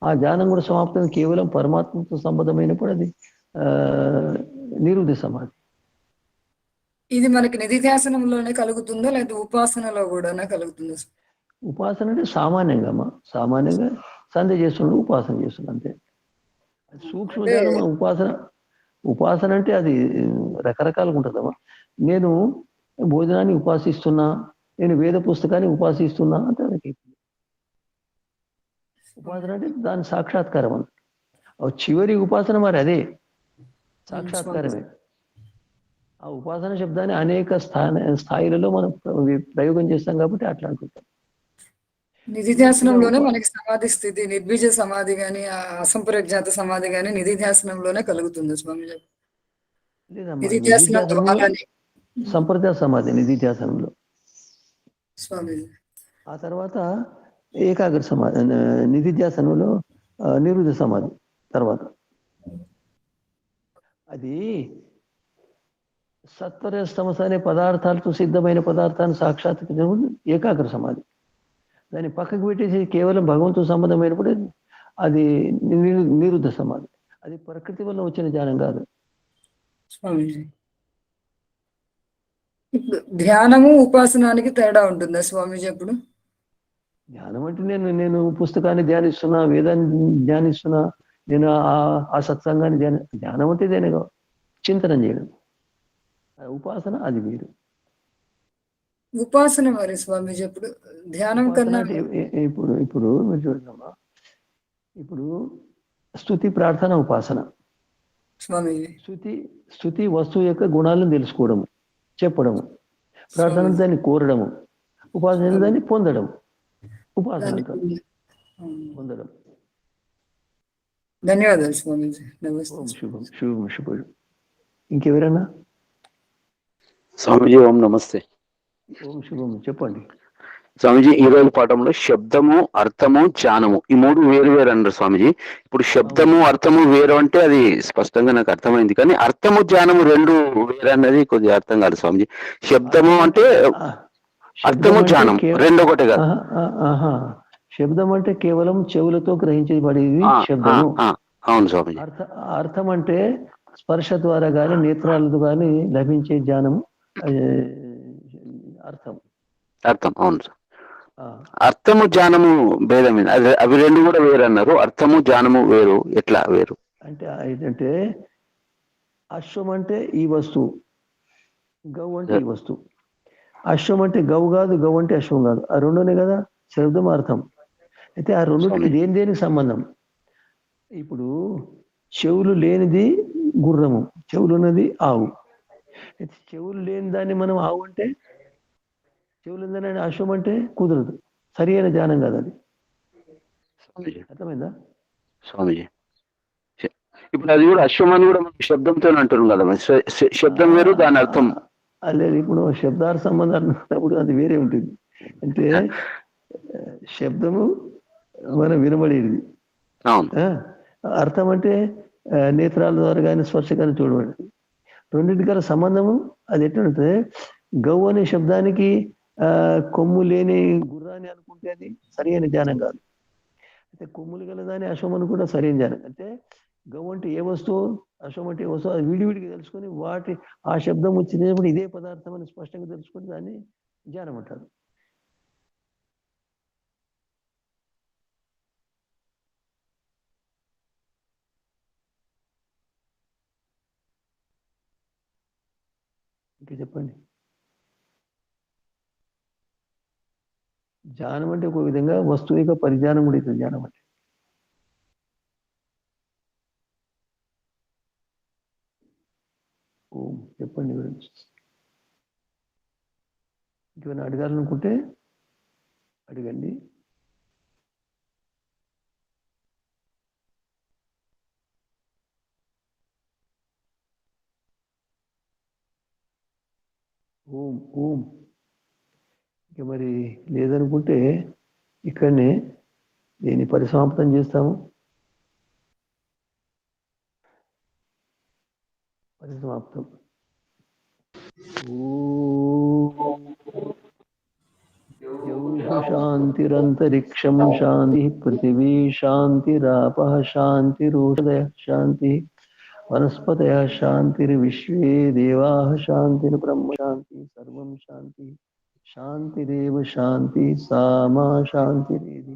ఆ జ్ఞానం కూడా సమాప్తం కేవలం పరమాత్మతో సంబంధమైనప్పుడు అది నిరుద్ధ సమాధి. ఇది మనకి నిధిధ్యాసనంలోనే కలుగుతుందా, లేదా ఉపాసనలో కూడా కలుగుతుందా? ఉపాసన అంటే సామాన్యంగా సంధ్య చేస్తున్నాడు, ఉపాసన చేస్తున్నాడు అంతే. సూక్ష్మ జ్ఞానం ఉపాసన అంటే అది రకరకాలుగా ఉంటుందమ్మా. నేను భోజనాన్ని ఉపాసిస్తున్నా, నేను వేద పుస్తకాన్ని ఉపాసిస్తున్నా అంటే ఉపాసన అంటే దాని సాక్షాత్కారం అన్న చివరి ఉపాసన మరి అదే సాక్షాత్కారమే. ఆ ఉపాసన శబ్దాన్ని అనేక స్థాయిలలో మనం ప్రయోగం చేస్తాం కాబట్టి అట్లా అనుకుంటాం. నిధిధ్యాసనంలోనే మనకి సమాధి స్థితి, నిర్బీజ సమాధి గాని, అసంప్రజ్ఞాత సమాధి గాని నిధిధ్యాసనంలోనే కలుగుతుంది స్వామి. సంప్రదాయ సమాధి నిధిధ్యాసనంలో స్వామి. ఆ తర్వాత ఏకాగ్ర సమాధి, నిధిధ్యాసనంలో నిరుద్ధ సమాధి తర్వాత. అది సత్వరస్తమస అనే పదార్థాలతో సిద్ధమైన పదార్థాన్ని సాక్షాత్కరించడం ఏకాగ్ర సమాధి. దాన్ని పక్కకు పెట్టేసి కేవలం భగవంతుడు సంబంధమైనప్పుడు అది నిరుద్ధ సమాధి. అది ప్రకృతి వల్ల వచ్చిన జ్ఞానం కాదు. స్వామీజీ, ఇప్పుడు ధ్యానము ఉపాసనానికి తేడా ఉంటుందా స్వామీజీ? అప్పుడు ధ్యానం అంటే నేను పుస్తకాన్ని ధ్యానిస్తున్నా, వేదాన్ని ధ్యానిస్తున్నా, నేను ఆ సత్సంగాన్ని ధ్యానం అంటే దేని చింతనం చేయడం. ఉపాసన అది వేరు. ఉపాసన మరి స్వామీజీ ఇప్పుడు ధ్యానం కన్నా ఇప్పుడు ఇప్పుడు మీరు చూడమ్మా, ఇప్పుడు స్తుతి ప్రార్థన ఉపాసన. స్వామీజీ స్తుతి వస్తువు యొక్క గుణాలను తెలుసుకోవడము, చెప్పడము. ప్రార్థన దాన్ని కోరడము, ఉపాసన దాన్ని పొందడం. ఉపాసన పొందడం. ధన్యవాదాలు స్వామీజీ. నమస్తే. శుభం శుభం శుభం. ఇంకెవరన్నా? స్వామీజీ ఓం నమస్తే. ఓం శుభం. చెప్పండి స్వామీజీ. ఈ రోజు పాఠంలో శబ్దము, అర్థము, జ్ఞానము ఈ మూడు వేరు వేరు అన్నారు స్వామీజీ. ఇప్పుడు శబ్దము అర్థము వేరు అంటే అది స్పష్టంగా నాకు అర్థమైంది, కానీ అర్థము జ్ఞానము రెండు వేరు అన్నది కొద్దిగా అర్థం కాదు స్వామీజీ. శబ్దము అంటే అర్థము జ్ఞానం రెండు ఒకటే కాదు. శబ్దం అంటే కేవలం చెవులతో గ్రహించబడేది శబ్దము. అవును స్వామీజీ. అర్థం అంటే స్పర్శ ద్వారా గాని నేత్రాలతో గాని లభించే జ్ఞానము అర్థం. అవును సార్. అర్థము జ్ఞానము భేదం, అవి రెండు కూడా వేరు అన్నారు. అర్థము జ్ఞానము వేరు, ఎట్లా వేరు అంటే ఏంటంటే అశ్వం అంటే ఈ వస్తువు, గౌ అంటే ఈ వస్తువు. అశ్వం అంటే గౌ కాదు, గౌ అంటే అశ్వం కాదు. ఆ రెండునే కదా శబ్దం అర్థం. అయితే ఆ రెండుకి దేనికి సంబంధం? ఇప్పుడు చెవులు లేనిది గుర్రము, చెవులు ఉన్నది ఆవు. అయితే చెవులు లేని దాన్ని మనం ఆవు అంటే, చెవులు ఉందని అశ్వం అంటే కుదరదు. సరి అయిన జ్ఞానం కాదు అది. అర్థమైందా స్వామీజీ? ఇప్పుడు అది కూడా అశ్వం అని కూడా మనం శబ్దంతో అంటున్నాం కదా, శబ్దం వేరు దాని అర్థం లేదు. ఇప్పుడు శబ్దార్థ సంబంధాలు అన్నప్పుడు అది వేరే ఉంటుంది. అంటే శబ్దము మనం వినబడేది, అర్థం అంటే నేత్రాల ద్వారా కానీ స్పర్శ కానీ చూడబడేది. రెండింటి గల సంబంధము అది ఎట్లంటే, గౌ అనే శబ్దానికి కొమ్ము లేని గుర్రాన్ని అనుకుంటే అది సరైన జ్ఞానం కాదు. అయితే కొమ్ములు గల దాని అశ్వం అనుకుంటే సరైన జ్ఞానం. అంటే గౌ అంటే ఏ వస్తువు, అశ్వం అంటే ఏ వస్తువు, అది విడివిడిగా తెలుసుకొని ఆ శబ్దం వచ్చినప్పుడు ఇదే పదార్థం అని స్పష్టంగా తెలుసుకొని దాన్ని జ్ఞానం అంటారు. ఇంకా చెప్పండి. జ్ఞానం అంటే ఒక విధంగా వస్తువు యొక్క పరిజ్ఞానం కూడా అవుతుంది జ్ఞానం అంటే. ఓం చెప్పండి గురించి ఇంకేమైనా అడగాలనుకుంటే అడగండి. ఓం ఓం. ఇక మరి లేదనుకుంటే ఇక్కడనే దీన్ని పరిసమాప్తం చేస్తాము. పరిసమాప్తం. శాంతిరంతరిక్షం శాంతి, పృథివీ శాంతిరాపః శాంతిరోషధయః శాంతి, వనస్పతయః శాంతిర్విశ్వే దేవాః శాంతిర్బ్రహ్మ శాంతి, సర్వం శాంతి. శాంతిరేవ శాంతి, సా మా శాంతిరేధి.